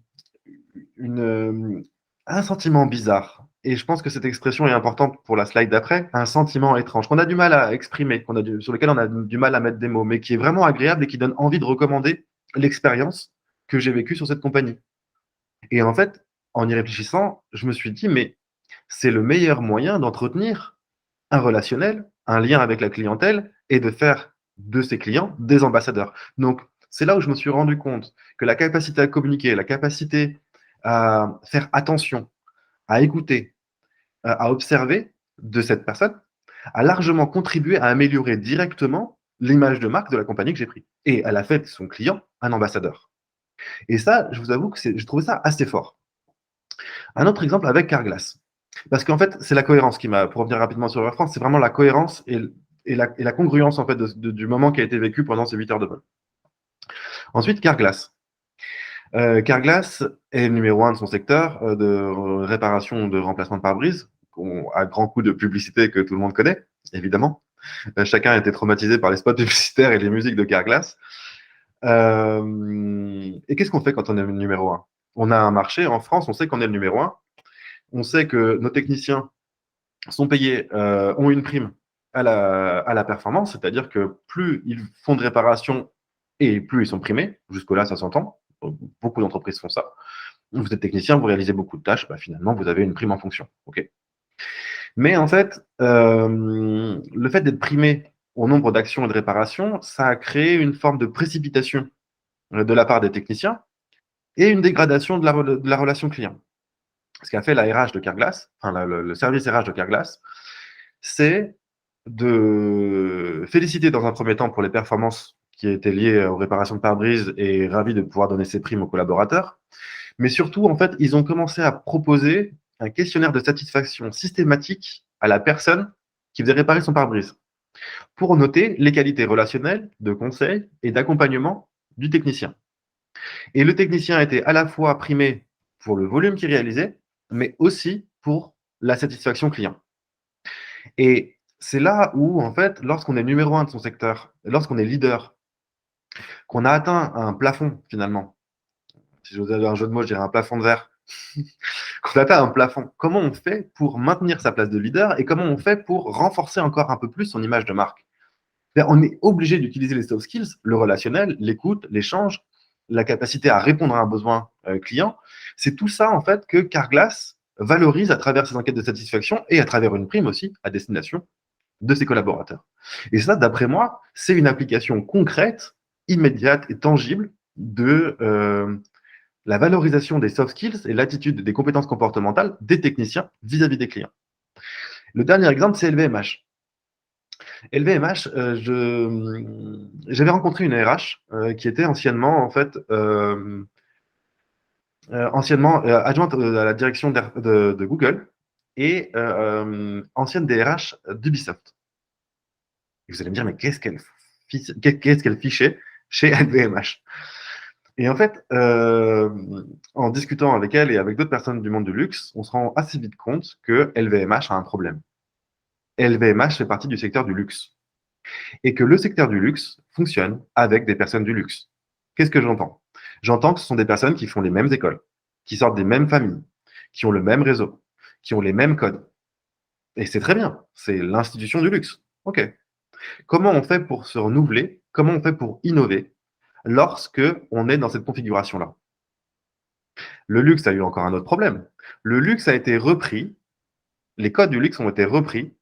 sentiment bizarre. Et je pense que cette expression est importante pour la slide d'après, un sentiment étrange, qu'on a du mal à exprimer, sur lequel on a du mal à mettre des mots, mais qui est vraiment agréable et qui donne envie de recommander l'expérience que j'ai vécue sur cette compagnie. Et en fait, en y réfléchissant, je me suis dit, mais c'est le meilleur moyen d'entretenir un relationnel, un lien avec la clientèle et de faire de ses clients des ambassadeurs. Donc, c'est là où je me suis rendu compte que la capacité à communiquer, la capacité à faire attention, à écouter, à observer de cette personne a largement contribué à améliorer directement l'image de marque de la compagnie que j'ai prise. Et elle a fait de son client un ambassadeur. Et ça, je vous avoue que je trouvais ça assez fort. Un autre exemple avec Carglass. Parce qu'en fait, c'est la cohérence qui m'a, pour revenir rapidement sur Air France, c'est vraiment la cohérence et la congruence en fait, du moment qui a été vécu pendant ces 8 heures de vol. Ensuite, Carglass. Carglass est le numéro 1 de son secteur de réparation de remplacement de pare-brise, à grand coup de publicité que tout le monde connaît, évidemment. Chacun a été traumatisé par les spots publicitaires et les musiques de Carglass. Et qu'est-ce qu'on fait quand on est le numéro 1? On a un marché en France, on sait qu'on est le numéro 1. On sait que nos techniciens sont payés, ont une prime à la performance, c'est-à-dire que plus ils font de réparation et plus ils sont primés. Jusque-là, ça s'entend. Beaucoup d'entreprises font ça. Vous êtes technicien, vous réalisez beaucoup de tâches, bah, finalement, vous avez une prime en fonction. Okay. Mais en fait, le fait d'être primé au nombre d'actions et de réparations, ça a créé une forme de précipitation de la part des techniciens et une dégradation de la relation client. Ce qu'a fait la RH de Carglass, enfin le service RH de Carglass, c'est de féliciter dans un premier temps pour les performances qui étaient liées aux réparations de pare-brise et ravi de pouvoir donner ces primes aux collaborateurs. Mais surtout, en fait, ils ont commencé à proposer un questionnaire de satisfaction systématique à la personne qui faisait réparer son pare-brise pour noter les qualités relationnelles, de conseil et d'accompagnement du technicien. Et le technicien était à la fois primé pour le volume qu'il réalisait, mais aussi pour la satisfaction client. Et c'est là où, en fait, lorsqu'on est numéro 1 de son secteur, lorsqu'on est leader, qu'on a atteint un plafond, finalement, si j'osais avoir un jeu de mots, je dirais un plafond de verre, qu'on a atteint un plafond, comment on fait pour maintenir sa place de leader et comment on fait pour renforcer encore un peu plus son image de marque? On est obligé d'utiliser les soft skills, le relationnel, l'écoute, l'échange, la capacité à répondre à un besoin client. C'est tout ça, en fait, que Carglass valorise à travers ses enquêtes de satisfaction et à travers une prime aussi à destination de ses collaborateurs. Et ça, d'après moi, c'est une application concrète, immédiate et tangible de la valorisation des soft skills et l'attitude des compétences comportementales des techniciens vis-à-vis des clients. Le dernier exemple, c'est LVMH. LVMH, j'avais rencontré une RH qui était anciennement, en fait, adjointe à la direction de Google et ancienne DRH d'Ubisoft. Et vous allez me dire, mais qu'est-ce qu'elle fichait chez LVMH? Et en fait, en discutant avec elle et avec d'autres personnes du monde du luxe, on se rend assez vite compte que LVMH a un problème. LVMH fait partie du secteur du luxe. Et que le secteur du luxe fonctionne avec des personnes du luxe. Qu'est-ce que j'entends? J'entends que ce sont des personnes qui font les mêmes écoles, qui sortent des mêmes familles, qui ont le même réseau, qui ont les mêmes codes. Et c'est très bien, c'est l'institution du luxe. OK. Comment on fait pour se renouveler? Comment on fait pour innover lorsque on est dans cette configuration-là? Le luxe a eu encore un autre problème. Le luxe a été repris, les codes du luxe ont été repris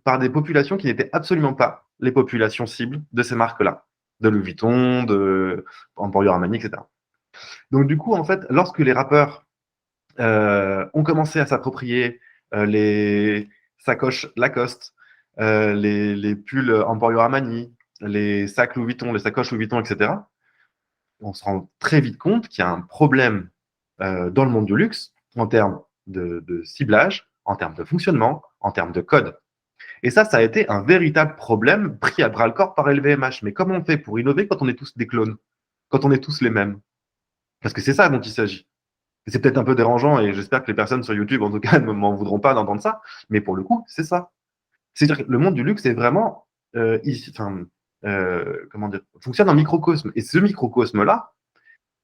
par des populations qui n'étaient absolument pas les populations cibles de ces marques-là, de Louis Vuitton, de Emporio Armani, etc. Donc du coup, en fait, lorsque les rappeurs ont commencé à s'approprier les sacoches Lacoste, les pulls Emporio Armani, les sacs Louis Vuitton, les sacoches Louis Vuitton, etc., on se rend très vite compte qu'il y a un problème dans le monde du luxe en termes de ciblage, en termes de fonctionnement, en termes de code. Et ça a été un véritable problème pris à bras-le-corps par LVMH. Mais comment on fait pour innover quand on est tous des clones, quand on est tous les mêmes? Parce que c'est ça dont il s'agit. C'est peut-être un peu dérangeant et j'espère que les personnes sur YouTube, en tout cas, ne m'en voudront pas d'entendre ça. Mais pour le coup, c'est ça. C'est-à-dire que le monde du luxe est vraiment, comment dire, fonctionne en microcosme. Et ce microcosme-là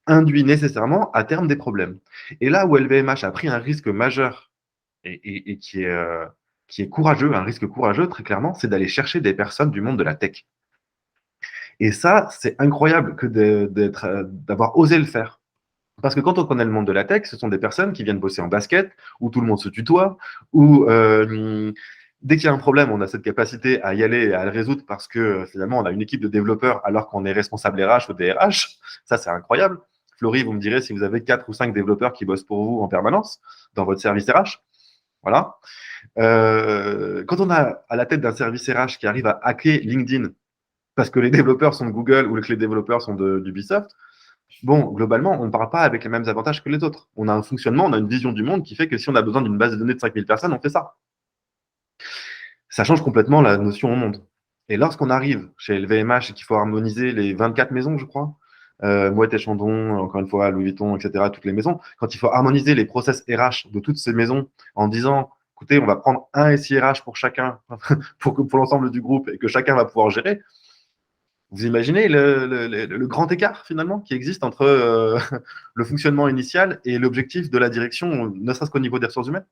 induit nécessairement à terme des problèmes. Et là où LVMH a pris un risque majeur et qui est courageux, un risque courageux, très clairement, c'est d'aller chercher des personnes du monde de la tech. Et ça, c'est incroyable que d'avoir osé le faire. Parce que quand on connaît le monde de la tech, ce sont des personnes qui viennent bosser en basket, où tout le monde se tutoie, où dès qu'il y a un problème, on a cette capacité à y aller et à le résoudre parce que finalement, on a une équipe de développeurs alors qu'on est responsable RH ou DRH. Ça, c'est incroyable. Florie, vous me direz si vous avez 4 ou 5 développeurs qui bossent pour vous en permanence dans votre service RH. Voilà. Quand on a à la tête d'un service RH qui arrive à hacker LinkedIn parce que les développeurs sont de Google ou que les développeurs sont d'Ubisoft, bon, globalement, on ne part pas avec les mêmes avantages que les autres. On a un fonctionnement, on a une vision du monde qui fait que si on a besoin d'une base de données de 5000 personnes, on fait ça. Ça change complètement la notion au monde. Et lorsqu'on arrive chez LVMH et qu'il faut harmoniser les 24 maisons, je crois, Moët et Chandon, encore une fois, Louis Vuitton, etc., toutes les maisons, quand il faut harmoniser les process RH de toutes ces maisons en disant, écoutez, on va prendre un SIRH pour chacun, pour l'ensemble du groupe, et que chacun va pouvoir gérer, vous imaginez le grand écart finalement qui existe entre le fonctionnement initial et l'objectif de la direction, ne serait-ce qu'au niveau des ressources humaines?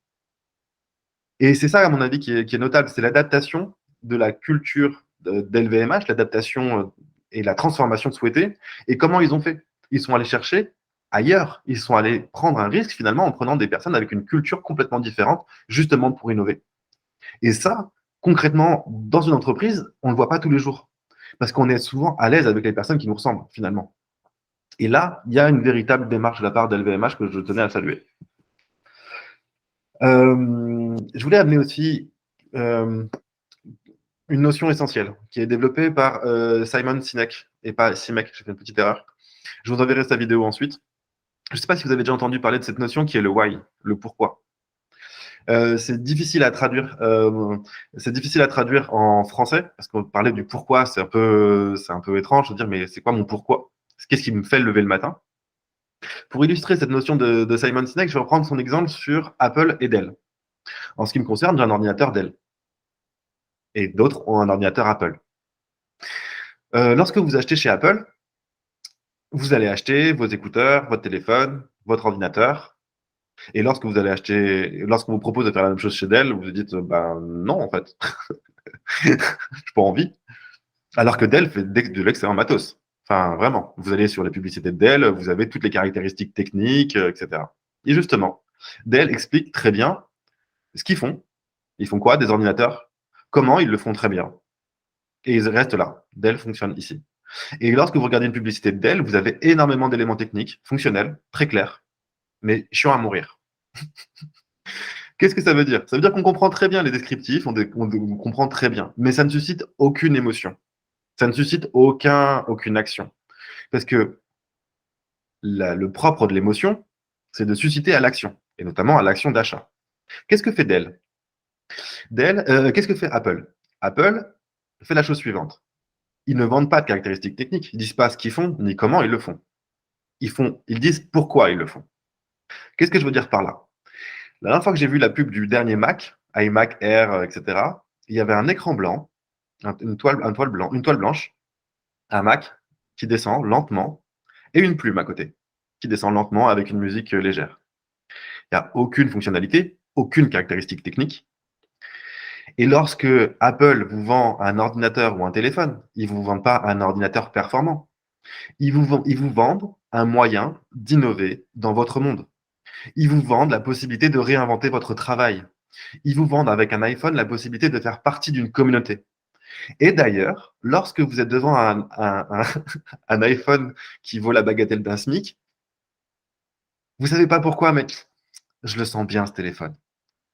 Et c'est ça, à mon avis, qui est notable, c'est l'adaptation de la culture d'LVMH, l'adaptation et la transformation souhaitée. Et comment ils ont fait? Ils sont allés chercher ailleurs. Ils sont allés prendre un risque, finalement, en prenant des personnes avec une culture complètement différente, justement pour innover. Et ça, concrètement, dans une entreprise, on ne le voit pas tous les jours. Parce qu'on est souvent à l'aise avec les personnes qui nous ressemblent, finalement. Et là, il y a une véritable démarche de la part d'LVMH que je tenais à saluer. Je voulais amener aussi une notion essentielle qui est développée par Simon Sinek et pas Simek, j'ai fait une petite erreur. Je vous enverrai sa vidéo ensuite. Je ne sais pas si vous avez déjà entendu parler de cette notion qui est le why, le pourquoi. C'est difficile à traduire. C'est difficile à traduire en français parce qu'on parlait du pourquoi, c'est un peu étrange de dire mais c'est quoi mon pourquoi? Qu'est-ce qui me fait lever le matin? Pour illustrer cette notion de Simon Sinek, je vais reprendre son exemple sur Apple et Dell. En ce qui me concerne, j'ai un ordinateur Dell. Et d'autres ont un ordinateur Apple. Lorsque vous achetez chez Apple, vous allez acheter vos écouteurs, votre téléphone, votre ordinateur. Et lorsque lorsqu'on vous propose de faire la même chose chez Dell, vous vous dites, ben non, en fait. Je n'ai pas envie. Alors que Dell fait de l'excellent matos. Enfin, vraiment. Vous allez sur les publicités de Dell, vous avez toutes les caractéristiques techniques, etc. Et justement, Dell explique très bien ce qu'ils font. Ils font quoi? Des ordinateurs comment ils le font très bien. Et ils restent là. Dell fonctionne ici. Et lorsque vous regardez une publicité de Dell, vous avez énormément d'éléments techniques, fonctionnels, très clairs, mais chiants à mourir. Qu'est-ce que ça veut dire? Ça veut dire qu'on comprend très bien les descriptifs, on comprend très bien, mais ça ne suscite aucune émotion. Ça ne suscite aucune action. Parce que le propre de l'émotion, c'est de susciter à l'action, et notamment à l'action d'achat. Qu'est-ce que fait Dell? Qu'est-ce que fait Apple? Apple fait la chose suivante. Ils ne vendent pas de caractéristiques techniques, ils ne disent pas ce qu'ils font, ni comment ils le font. Ils disent pourquoi ils le font. Qu'est-ce que je veux dire par là? La dernière fois que j'ai vu la pub du dernier Mac, iMac Air, etc., il y avait un écran blanc, une toile blanche, un Mac qui descend lentement, et une plume à côté, qui descend lentement avec une musique légère. Il n'y a aucune fonctionnalité, aucune caractéristique technique. Et lorsque Apple vous vend un ordinateur ou un téléphone, ils ne vous vendent pas un ordinateur performant. Ils vous vendent un moyen d'innover dans votre monde. Ils vous vendent la possibilité de réinventer votre travail. Ils vous vendent avec un iPhone la possibilité de faire partie d'une communauté. Et d'ailleurs, lorsque vous êtes devant un iPhone qui vaut la bagatelle d'un SMIC, vous ne savez pas pourquoi, mais je le sens bien ce téléphone.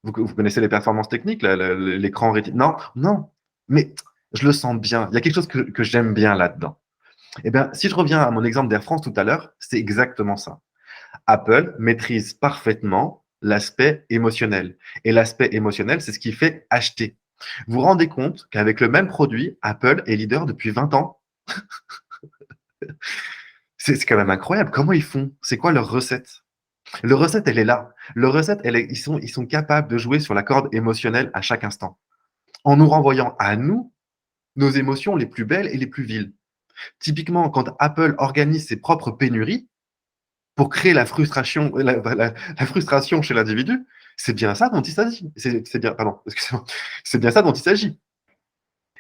Vous connaissez les performances techniques, l'écran rétine? Non, non, mais je le sens bien. Il y a quelque chose que j'aime bien là-dedans. Eh bien, si je reviens à mon exemple d'Air France tout à l'heure, c'est exactement ça. Apple maîtrise parfaitement l'aspect émotionnel. Et l'aspect émotionnel, c'est ce qui fait acheter. Vous vous rendez compte qu'avec le même produit, Apple est leader depuis 20 ans? C'est quand même incroyable. Comment ils font? C'est quoi leur recette? Leur recette, elle est là. Leur recette, ils sont capables de jouer sur la corde émotionnelle à chaque instant, en nous renvoyant à nous nos émotions les plus belles et les plus viles. Typiquement, quand Apple organise ses propres pénuries pour créer la frustration, la frustration chez l'individu, c'est bien ça dont il s'agit. C'est bien ça dont il s'agit.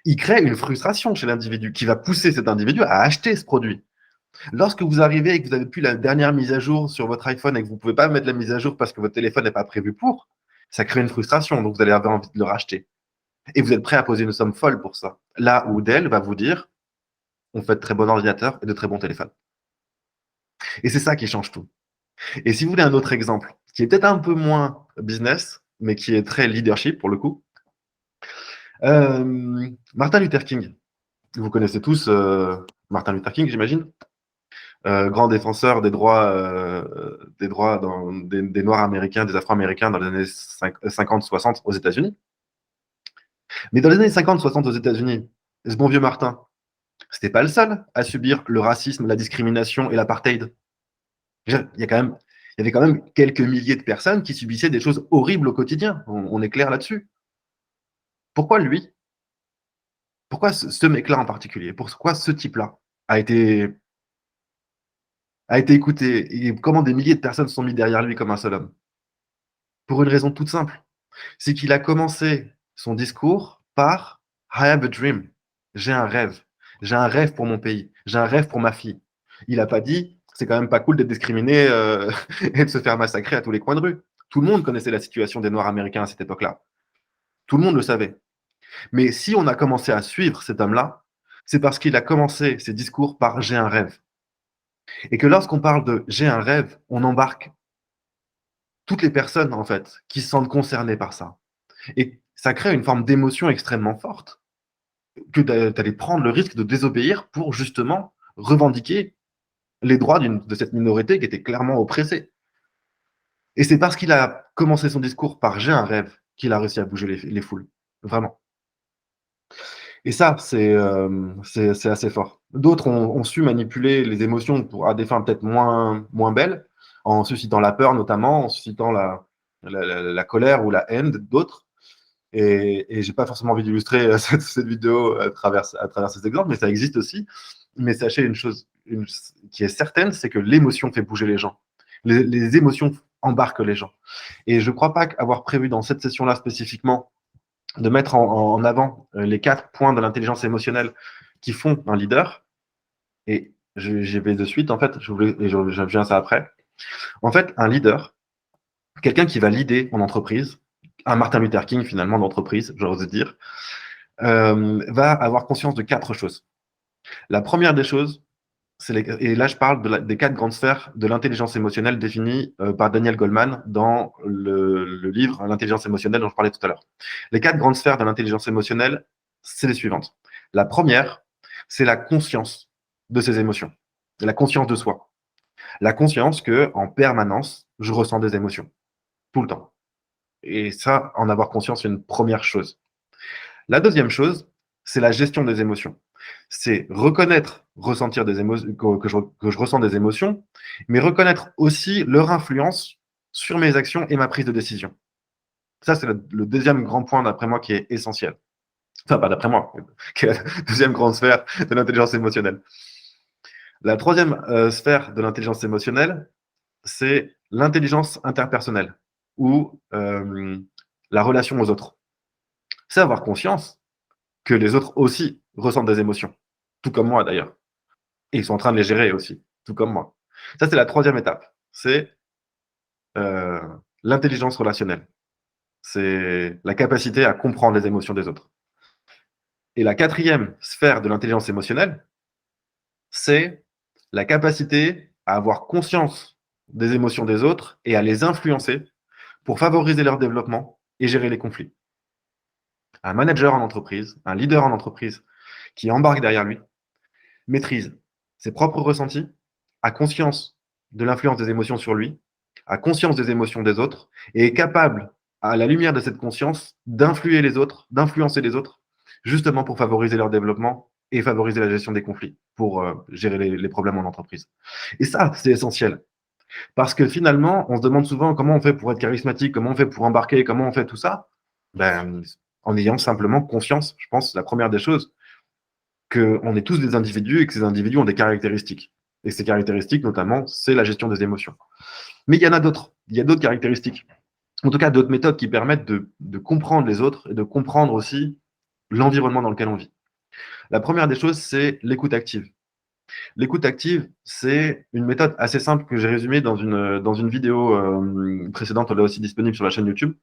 Il crée une frustration chez l'individu qui va pousser cet individu à acheter ce produit. Lorsque vous arrivez et que vous n'avez plus la dernière mise à jour sur votre iPhone et que vous ne pouvez pas mettre la mise à jour parce que votre téléphone n'est pas prévu pour, ça crée une frustration, donc vous allez avoir envie de le racheter. Et vous êtes prêt à poser une somme folle pour ça. Là où Dell va vous dire, on fait de très bons ordinateurs et de très bons téléphones. Et c'est ça qui change tout. Et si vous voulez un autre exemple, qui est peut-être un peu moins business, mais qui est très leadership pour le coup, Martin Luther King. Vous connaissez tous Martin Luther King, j'imagine. Grand défenseur des droits, des Noirs américains, des Afro-Américains dans les années 50-60 aux États-Unis. Mais dans les années 50-60 aux États-Unis, ce bon vieux Martin, c'était pas le seul à subir le racisme, la discrimination et l'apartheid. Il y avait quand même quelques milliers de personnes qui subissaient des choses horribles au quotidien. On est clair là-dessus. Pourquoi lui? Pourquoi ce mec-là en particulier? Pourquoi ce type-là a été écouté? Et comment des milliers de personnes se sont mis derrière lui comme un seul homme? Pour une raison toute simple. C'est qu'il a commencé son discours par I have a dream. J'ai un rêve. J'ai un rêve pour mon pays. J'ai un rêve pour ma fille. Il n'a pas dit c'est quand même pas cool d'être discriminé et de se faire massacrer à tous les coins de rue. Tout le monde connaissait la situation des Noirs américains à cette époque-là. Tout le monde le savait. Mais si on a commencé à suivre cet homme-là, c'est parce qu'il a commencé ses discours par j'ai un rêve. Et que lorsqu'on parle de j'ai un rêve, on embarque toutes les personnes en fait qui se sentent concernées par ça. Et ça crée une forme d'émotion extrêmement forte que d'aller prendre le risque de désobéir pour justement revendiquer les droits de cette minorité qui était clairement oppressée. Et c'est parce qu'il a commencé son discours par j'ai un rêve qu'il a réussi à bouger les foules. Vraiment. Et ça, c'est assez fort. D'autres ont su manipuler les émotions à des fins peut-être moins belles, en suscitant la peur notamment, en suscitant la colère ou la haine d'autres. Et je n'ai pas forcément envie d'illustrer cette vidéo à travers ces exemples, mais ça existe aussi. Mais sachez une chose qui est certaine, c'est que l'émotion fait bouger les gens. Les émotions embarquent les gens. Et je ne crois pas avoir prévu dans cette session-là spécifiquement de mettre en avant les 4 points de l'intelligence émotionnelle qui font un leader. Et j'y vais de suite, en fait, je viens à ça après. En fait, un leader, quelqu'un qui va leader en entreprise, un Martin Luther King finalement d'entreprise, j'ose dire, va avoir conscience de 4 choses. La première des choses, et là je parle des 4 grandes sphères de l'intelligence émotionnelle définies par Daniel Goleman dans le livre L'intelligence émotionnelle dont je parlais tout à l'heure. Les 4 grandes sphères de l'intelligence émotionnelle, c'est les suivantes. La première, c'est la conscience de ses émotions, la conscience de soi. La conscience que, en permanence, je ressens des émotions, tout le temps. Et ça, en avoir conscience, c'est une première chose. La deuxième chose, c'est la gestion des émotions. C'est reconnaître, ressentir des émotions, que je ressens des émotions, mais reconnaître aussi leur influence sur mes actions et ma prise de décision. Ça, c'est le deuxième grand point, d'après moi, qui est essentiel. Enfin, pas d'après moi, qui est la deuxième grande sphère de l'intelligence émotionnelle. La troisième sphère de l'intelligence émotionnelle, c'est l'intelligence interpersonnelle ou la relation aux autres. C'est avoir conscience que les autres aussi ressentent des émotions, tout comme moi d'ailleurs. Et ils sont en train de les gérer aussi, tout comme moi. Ça, c'est la troisième étape. C'est l'intelligence relationnelle. C'est la capacité à comprendre les émotions des autres. Et la quatrième sphère de l'intelligence émotionnelle, c'est la capacité à avoir conscience des émotions des autres et à les influencer pour favoriser leur développement et gérer les conflits. Un manager en entreprise, un leader en entreprise qui embarque derrière lui, maîtrise ses propres ressentis, a conscience de l'influence des émotions sur lui, a conscience des émotions des autres et est capable, à la lumière de cette conscience, d'influencer les autres, justement pour favoriser leur développement et favoriser la gestion des conflits, pour gérer les problèmes en entreprise. Et ça, c'est essentiel. Parce que finalement, on se demande souvent comment on fait pour être charismatique, comment on fait pour embarquer, comment on fait tout ça. Ben, en ayant simplement confiance, je pense, la première des choses, qu'on est tous des individus et que ces individus ont des caractéristiques. Et ces caractéristiques, notamment, c'est la gestion des émotions. Mais il y en a d'autres. Il y a d'autres caractéristiques. En tout cas, d'autres méthodes qui permettent de comprendre les autres et de comprendre aussi l'environnement dans lequel on vit. La première des choses, c'est l'écoute active. L'écoute active, c'est une méthode assez simple que j'ai résumée dans une vidéo précédente, elle est aussi disponible sur la chaîne YouTube.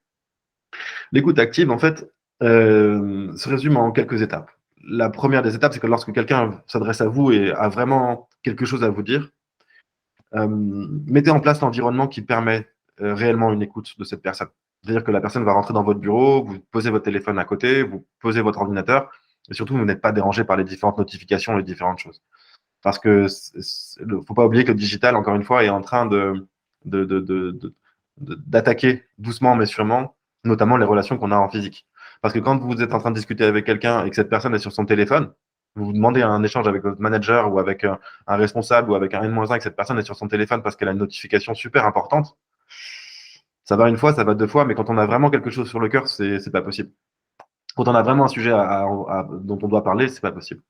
L'écoute active, en fait, se résume en quelques étapes. La première des étapes, c'est que lorsque quelqu'un s'adresse à vous et a vraiment quelque chose à vous dire, mettez en place l'environnement qui permet réellement une écoute de cette personne. C'est-à-dire que la personne va rentrer dans votre bureau, vous posez votre téléphone à côté, vous posez votre ordinateur, et surtout, vous n'êtes pas dérangé par les différentes notifications et les différentes choses. Parce que ne faut pas oublier que le digital, encore une fois, est en train d'attaquer doucement mais sûrement, notamment les relations qu'on a en physique. Parce que quand vous êtes en train de discuter avec quelqu'un et que cette personne est sur son téléphone, vous demandez un échange avec votre manager ou avec un responsable ou avec un N-1 et que cette personne est sur son téléphone parce qu'elle a une notification super importante, ça va une fois, ça va deux fois, mais quand on a vraiment quelque chose sur le cœur, c'est pas possible. Quand on a vraiment un sujet dont on doit parler, c'est pas possible.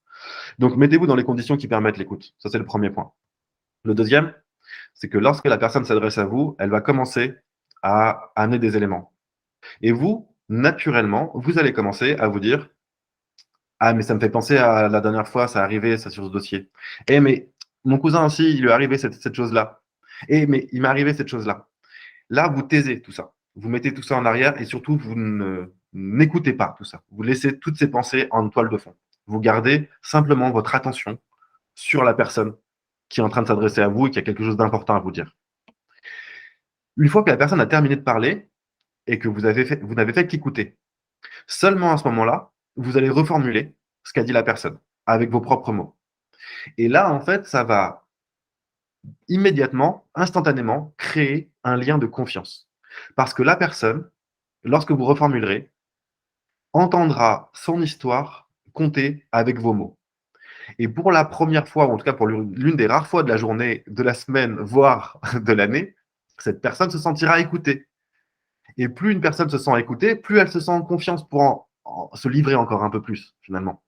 Donc, mettez-vous dans les conditions qui permettent l'écoute. Ça, c'est le premier point. Le deuxième, c'est que lorsque la personne s'adresse à vous, elle va commencer à amener des éléments. Et vous, naturellement, vous allez commencer à vous dire « Ah, mais ça me fait penser à la dernière fois, ça arrivé, ça sur ce dossier. Eh, mais mon cousin aussi, il lui est arrivé cette chose-là. Eh, mais il m'est arrivé cette chose-là. » Là, vous taisez tout ça. Vous mettez tout ça en arrière et surtout, vous n'écoutez pas tout ça. Vous laissez toutes ces pensées en toile de fond. Vous gardez simplement votre attention sur la personne qui est en train de s'adresser à vous et qui a quelque chose d'important à vous dire. Une fois que la personne a terminé de parler et que vous n'avez fait qu'écouter, seulement à ce moment-là, vous allez reformuler ce qu'a dit la personne avec vos propres mots. Et là, en fait, ça va immédiatement, instantanément, créer un lien de confiance. Parce que la personne, lorsque vous reformulerez, entendra son histoire compter avec vos mots. Et pour la première fois, ou en tout cas pour l'une des rares fois de la journée, de la semaine, voire de l'année, cette personne se sentira écoutée. Et plus une personne se sent écoutée, plus elle se sent en confiance pour se livrer encore un peu plus, finalement.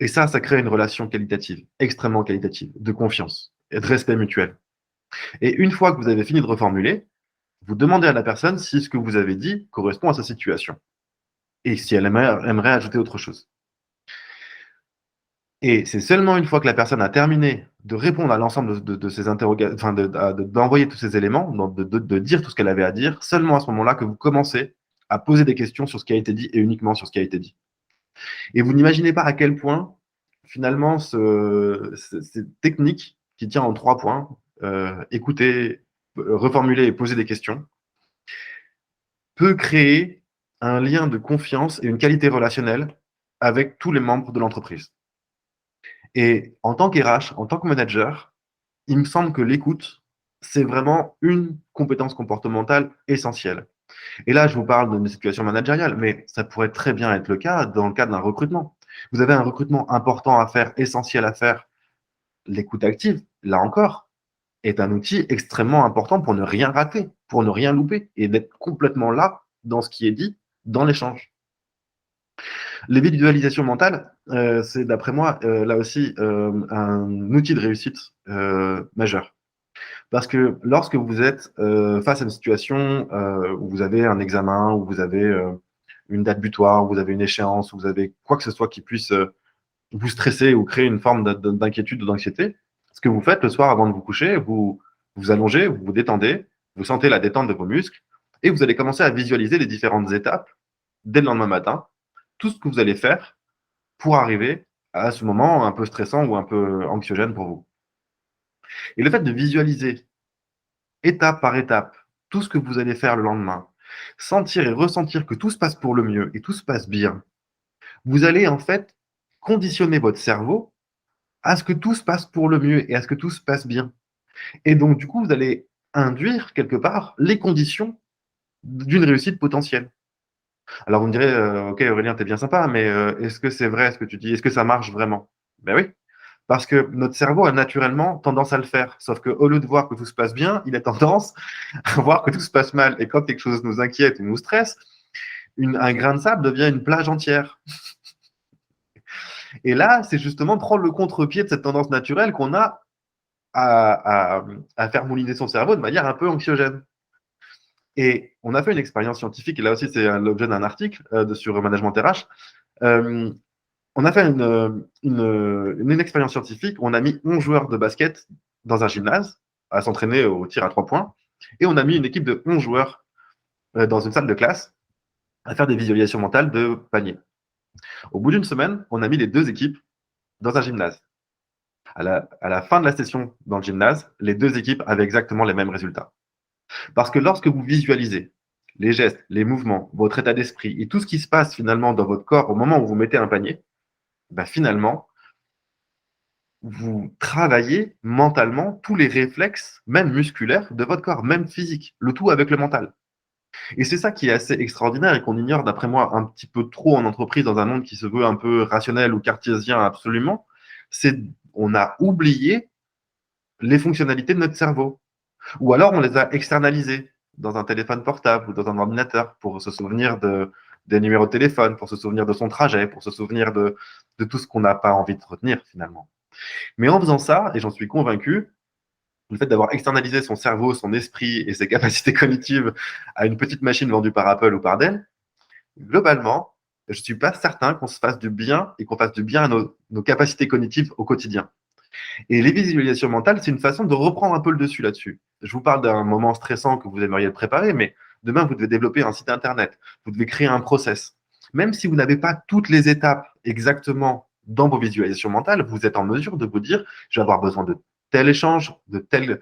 Et ça crée une relation qualitative, extrêmement qualitative, de confiance et de respect mutuel. Et une fois que vous avez fini de reformuler, vous demandez à la personne si ce que vous avez dit correspond à sa situation et si elle aimerait ajouter autre chose. Et c'est seulement une fois que la personne a terminé de répondre à l'ensemble de ces interrogations, enfin d'envoyer tous ces éléments, de dire tout ce qu'elle avait à dire, seulement à ce moment-là que vous commencez à poser des questions sur ce qui a été dit et uniquement sur ce qui a été dit. Et vous n'imaginez pas à quel point, finalement, cette technique qui tient en 3 points, écouter, reformuler et poser des questions, peut créer un lien de confiance et une qualité relationnelle avec tous les membres de l'entreprise. Et en tant qu'RH, en tant que manager, il me semble que l'écoute, c'est vraiment une compétence comportementale essentielle. Et là, je vous parle d'une situation managériale, mais ça pourrait très bien être le cas dans le cadre d'un recrutement. Vous avez un recrutement important à faire, essentiel à faire. L'écoute active, là encore, est un outil extrêmement important pour ne rien rater, pour ne rien louper et d'être complètement là dans ce qui est dit, dans l'échange. Les visualisations mentales, c'est d'après moi, là aussi, un outil de réussite majeur. Parce que lorsque vous êtes face à une situation où vous avez un examen, où vous avez une date butoir, où vous avez une échéance, où vous avez quoi que ce soit qui puisse vous stresser ou créer une forme d'inquiétude ou d'anxiété, ce que vous faites le soir avant de vous coucher, vous vous allongez, vous vous détendez, vous sentez la détente de vos muscles et vous allez commencer à visualiser les différentes étapes dès le lendemain matin, tout ce que vous allez faire pour arriver à ce moment un peu stressant ou un peu anxiogène pour vous. Et le fait de visualiser étape par étape tout ce que vous allez faire le lendemain, sentir et ressentir que tout se passe pour le mieux et tout se passe bien, vous allez en fait conditionner votre cerveau à ce que tout se passe pour le mieux et à ce que tout se passe bien. Et donc, du coup, vous allez induire quelque part les conditions d'une réussite potentielle. Alors, vous me direz, ok, Aurélien, t'es bien sympa, mais est-ce que c'est vrai ce que tu dis? Est-ce que ça marche vraiment? Ben oui, parce que notre cerveau a naturellement tendance à le faire. Sauf qu'au lieu de voir que tout se passe bien, il a tendance à voir que tout se passe mal. Et quand quelque chose nous inquiète ou nous stresse, un grain de sable devient une plage entière. Et là, c'est justement prendre le contre-pied de cette tendance naturelle qu'on a à faire mouliner son cerveau de manière un peu anxiogène. Et on a fait une expérience scientifique, et là aussi c'est l'objet d'un article sur Management RH. On a fait une expérience scientifique où on a mis 11 joueurs de basket dans un gymnase à s'entraîner au tir à 3 points, et on a mis une équipe de 11 joueurs dans une salle de classe à faire des visualisations mentales de panier. Au bout d'une semaine, on a mis les deux équipes dans un gymnase. À la fin de la session dans le gymnase, les deux équipes avaient exactement les mêmes résultats. Parce que lorsque vous visualisez les gestes, les mouvements, votre état d'esprit et tout ce qui se passe finalement dans votre corps au moment où vous mettez un panier, ben finalement, vous travaillez mentalement tous les réflexes, même musculaires, de votre corps, même physique, le tout avec le mental. Et c'est ça qui est assez extraordinaire et qu'on ignore, d'après moi, un petit peu trop en entreprise, dans un monde qui se veut un peu rationnel ou cartésien absolument, c'est on a oublié les fonctionnalités de notre cerveau. Ou alors on les a externalisées dans un téléphone portable ou dans un ordinateur pour se souvenir des numéros de téléphone, pour se souvenir de son trajet, pour se souvenir de tout ce qu'on n'a pas envie de retenir finalement. Mais en faisant ça, et j'en suis convaincu, le fait d'avoir externalisé son cerveau, son esprit et ses capacités cognitives à une petite machine vendue par Apple ou par Dell, globalement, je ne suis pas certain qu'on se fasse du bien et qu'on fasse du bien à nos capacités cognitives au quotidien. Et les visualisations mentales, c'est une façon de reprendre un peu le dessus là-dessus. Je vous parle d'un moment stressant que vous aimeriez préparer, mais demain, vous devez développer un site Internet, vous devez créer un process. Même si vous n'avez pas toutes les étapes exactement dans vos visualisations mentales, vous êtes en mesure de vous dire, je vais avoir besoin de tel échange, de tel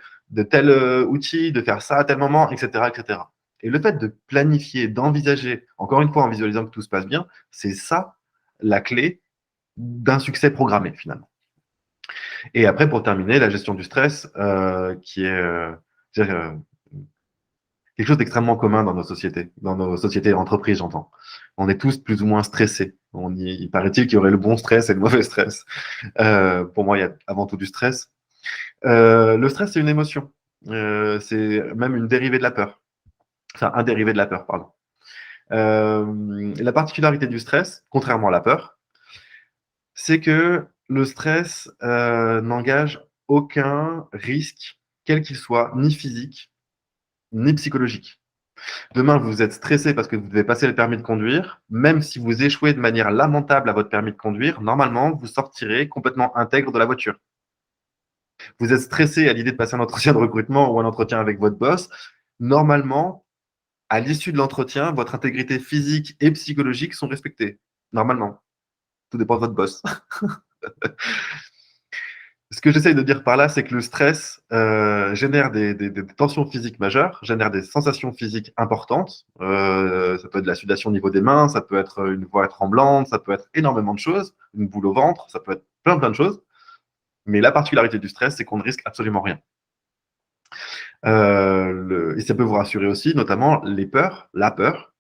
outil, de faire ça à tel moment, etc., etc. Et le fait de planifier, d'envisager, encore une fois en visualisant que tout se passe bien, c'est ça la clé d'un succès programmé finalement. Et après, pour terminer, la gestion du stress, qui est quelque chose d'extrêmement commun dans nos sociétés et entreprises, j'entends. On est tous plus ou moins stressés. Il paraît-il qu'il y aurait le bon stress et le mauvais stress. Pour moi, il y a avant tout du stress. Le stress, c'est une émotion. C'est même une dérivée de la peur. Enfin, un dérivé de la peur, pardon. La particularité du stress, contrairement à la peur, c'est que le stress n'engage aucun risque, quel qu'il soit, ni physique, ni psychologique. Demain, vous êtes stressé parce que vous devez passer le permis de conduire. Même si vous échouez de manière lamentable à votre permis de conduire, normalement, vous sortirez complètement intègre de la voiture. Vous êtes stressé à l'idée de passer un entretien de recrutement ou un entretien avec votre boss. Normalement, à l'issue de l'entretien, votre intégrité physique et psychologique sont respectées. Normalement. Tout dépend de votre boss. Ce que j'essaye de dire par là, c'est que le stress génère des tensions physiques majeures, génère des sensations physiques importantes. Ça peut être de la sudation au niveau des mains, ça peut être une voix tremblante, ça peut être énormément de choses, une boule au ventre, ça peut être plein de choses. Mais la particularité du stress, c'est qu'on ne risque absolument rien. Et ça peut vous rassurer aussi, notamment les peurs, la peur.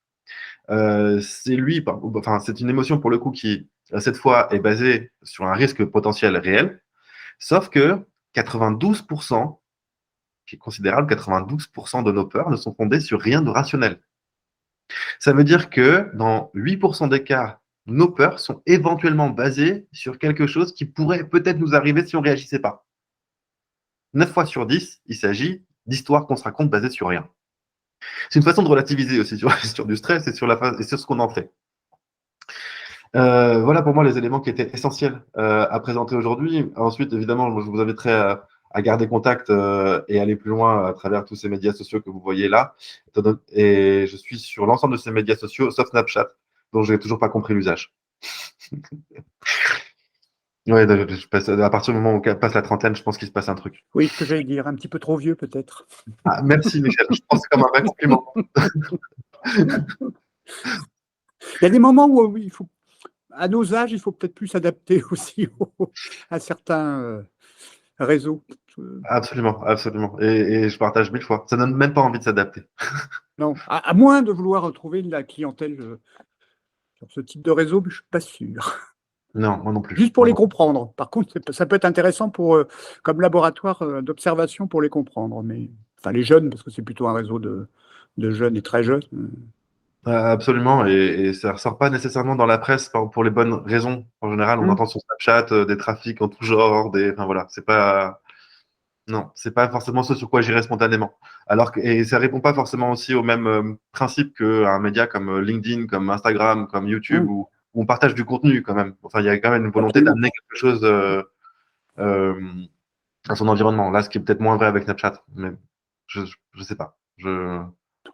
C'est une émotion pour le coup qui, cette fois, est basée sur un risque potentiel réel. Sauf que 92%, qui est considérable, 92% de nos peurs ne sont fondées sur rien de rationnel. Ça veut dire que dans 8% des cas, nos peurs sont éventuellement basées sur quelque chose qui pourrait peut-être nous arriver si on ne réagissait pas. 9 fois sur 10, il s'agit d'histoires qu'on se raconte basées sur rien. C'est une façon de relativiser aussi sur du stress et sur ce qu'on en fait. Voilà pour moi les éléments qui étaient essentiels à présenter aujourd'hui. Ensuite, évidemment, je vous inviterai à garder contact et aller plus loin à travers tous ces médias sociaux que vous voyez là. Et je suis sur l'ensemble de ces médias sociaux, sauf Snapchat, dont je n'ai toujours pas compris l'usage. Ouais, à partir du moment où on passe la trentaine, je pense qu'il se passe un truc. Oui, ce que j'allais dire, un petit peu trop vieux peut-être. Ah, merci Michel, je pense que c'est comme un vrai compliment. Il y a des moments où il faut, à nos âges, il faut peut-être plus s'adapter aussi à certains réseaux. Absolument, absolument. Et je partage 1000 fois. Ça donne même pas envie de s'adapter. Non, à moins de vouloir retrouver de la clientèle sur ce type de réseau, mais je ne suis pas sûr. Non, moi non plus. Juste pour les comprendre. Par contre, ça peut être intéressant comme laboratoire d'observation pour les comprendre. Mais, enfin, les jeunes, parce que c'est plutôt un réseau de jeunes et très jeunes. Absolument, et ça ressort pas nécessairement dans la presse pour les bonnes raisons. En général, on entend sur Snapchat des trafics en tout genre, enfin voilà, c'est pas, non, c'est pas forcément ce sur quoi j'irais spontanément. Et ça répond pas forcément aussi au même principe qu'un média comme LinkedIn, comme Instagram, comme YouTube, où on partage du contenu quand même. Enfin, il y a quand même une volonté d'amener quelque chose à son environnement. Là, ce qui est peut-être moins vrai avec Snapchat, mais je sais pas.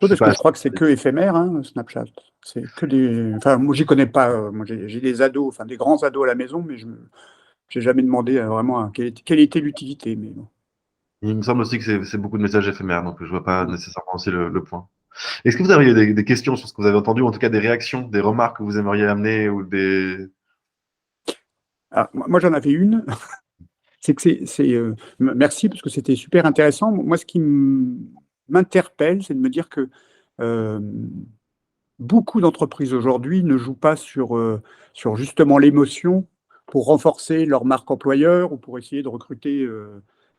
Parce que je crois que c'est que éphémère, hein, Snapchat. C'est que des. Enfin, moi, j'y connais pas. Moi, j'ai des ados, enfin des grands ados à la maison, mais je n'ai jamais demandé vraiment quelle était l'utilité. Mais bon. Il me semble aussi que c'est beaucoup de messages éphémères, donc je ne vois pas nécessairement aussi le point. Est-ce que vous auriez des questions sur ce que vous avez entendu, ou en tout cas des réactions, des remarques que vous aimeriez amener ou des. Alors, moi, j'en avais une. C'est que merci parce que c'était super intéressant. Moi, ce qui m'interpelle, c'est de me dire que beaucoup d'entreprises aujourd'hui ne jouent pas sur justement l'émotion pour renforcer leur marque employeur ou pour essayer de recruter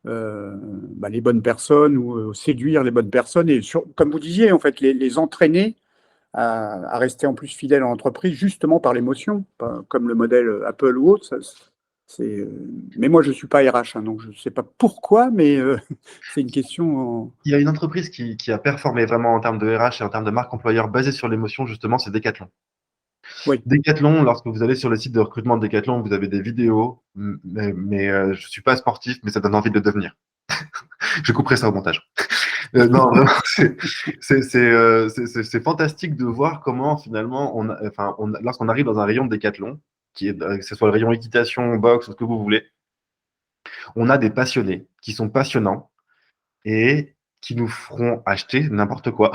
les bonnes personnes ou séduire les bonnes personnes et comme vous disiez, en fait, les entraîner à rester en plus fidèles en entreprise justement par l'émotion, comme le modèle Apple ou autre. Mais moi, je ne suis pas RH, donc je ne sais pas pourquoi, mais c'est une question. Il y a une entreprise qui a performé vraiment en termes de RH et en termes de marque employeur basée sur l'émotion, justement, c'est Decathlon. Oui. Decathlon, lorsque vous allez sur le site de recrutement de Decathlon, vous avez des vidéos, mais je ne suis pas sportif, mais ça donne envie de le devenir. Je couperai ça au montage. Non, vraiment, c'est fantastique de voir comment finalement, lorsqu'on arrive dans un rayon de Decathlon, que ce soit le rayon équitation, boxe, ce que vous voulez, on a des passionnés qui sont passionnants et qui nous feront acheter n'importe quoi.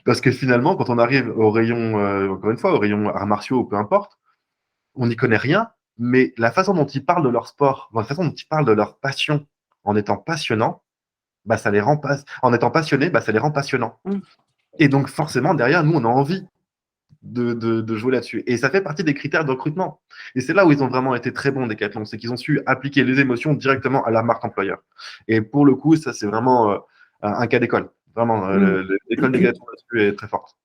Parce que finalement, quand on arrive au rayon, encore une fois, au rayon arts martiaux ou peu importe, on n'y connaît rien, mais la façon dont ils parlent de leur sport, la façon dont ils parlent de leur passion en étant passionnants, bah, ça les rend en étant passionnés, bah, ça les rend passionnants. Et donc, forcément, derrière, nous, on a envie de jouer là-dessus. Et ça fait partie des critères de recrutement. Et c'est là où ils ont vraiment été très bons, Decathlon, c'est qu'ils ont su appliquer les émotions directement à la marque employeur. Et pour le coup, ça, c'est vraiment un cas d'école. Vraiment, l'école Decathlon là-dessus est très forte.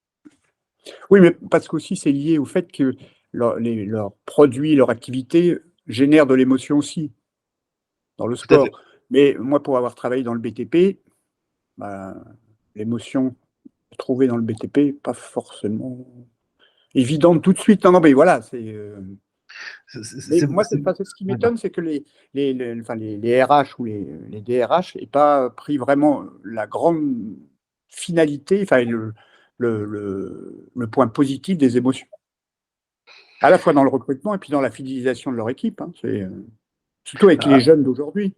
Oui, mais parce qu'aussi, c'est lié au fait que leurs produits, leur activité génèrent de l'émotion aussi dans le sport. Mais moi, pour avoir travaillé dans le BTP, l'émotion trouvée dans le BTP, pas forcément évidente tout de suite. Non, mais voilà, moi, ce qui m'étonne, c'est que les RH ou les DRH n'aient pas pris vraiment la grande finalité, enfin le point positif des émotions. À la fois dans le recrutement et puis dans la fidélisation de leur équipe, hein. Surtout avec les jeunes d'aujourd'hui.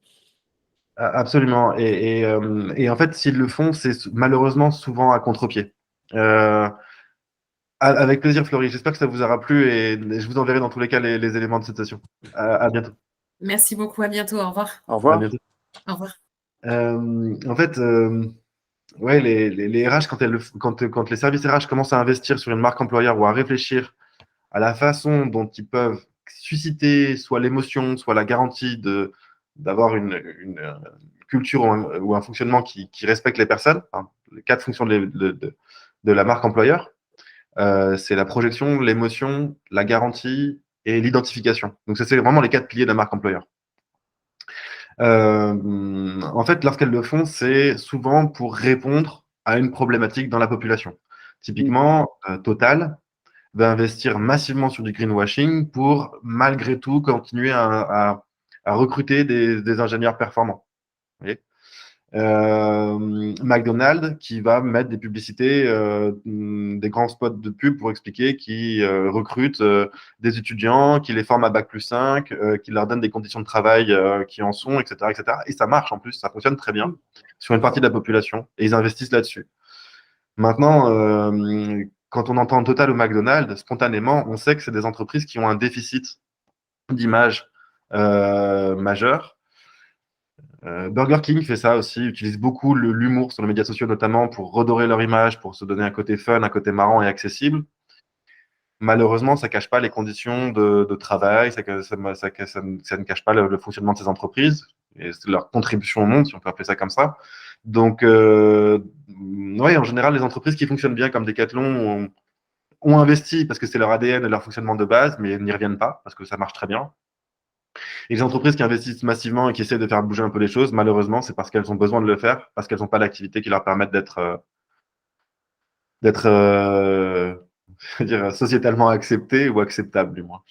Absolument. Et en fait, s'ils le font, c'est malheureusement souvent à contre-pied. Avec plaisir, Florie. J'espère que ça vous aura plu et je vous enverrai dans tous les cas les éléments de cette session. À bientôt. Merci beaucoup. À bientôt. Au revoir. Au revoir. À bientôt. Au revoir. En fait, ouais, les RH, quand les services RH commencent à investir sur une marque employeur ou à réfléchir à la façon dont ils peuvent susciter soit l'émotion, soit la garantie d'avoir une culture ou un fonctionnement qui respecte les personnes, hein, les quatre fonctions de la marque employeur, c'est la projection, l'émotion, la garantie et l'identification. Donc, ça, c'est vraiment les quatre piliers de la marque employeur. En fait, lorsqu'elles le font, c'est souvent pour répondre à une problématique dans la population. Typiquement, Total va investir massivement sur du greenwashing pour, malgré tout, continuer à recruter des ingénieurs performants. Vous voyez, McDonald's qui va mettre des publicités, des grands spots de pub pour expliquer qu'ils recrutent des étudiants, qui les forment à Bac+5, qui leur donnent des conditions de travail qui en sont, etc., etc. Et ça marche en plus, ça fonctionne très bien sur une partie de la population et ils investissent là-dessus. Maintenant, quand on entend Total ou McDonald's, spontanément, on sait que c'est des entreprises qui ont un déficit d'image majeur. Burger King fait ça aussi, utilise beaucoup l'humour sur les médias sociaux notamment pour redorer leur image, pour se donner un côté fun, un côté marrant et accessible. Malheureusement, ça ne cache pas les conditions de travail, ça ne cache pas le fonctionnement de ces entreprises et leur contribution au monde, si on peut appeler ça comme ça. Donc, ouais, en général, les entreprises qui fonctionnent bien comme Decathlon ont investi parce que c'est leur ADN et leur fonctionnement de base, mais elles n'y reviennent pas parce que ça marche très bien. Et les entreprises qui investissent massivement et qui essaient de faire bouger un peu les choses, malheureusement, c'est parce qu'elles ont besoin de le faire, parce qu'elles n'ont pas l'activité qui leur permette d'être je veux dire, sociétalement acceptées ou acceptables, du moins.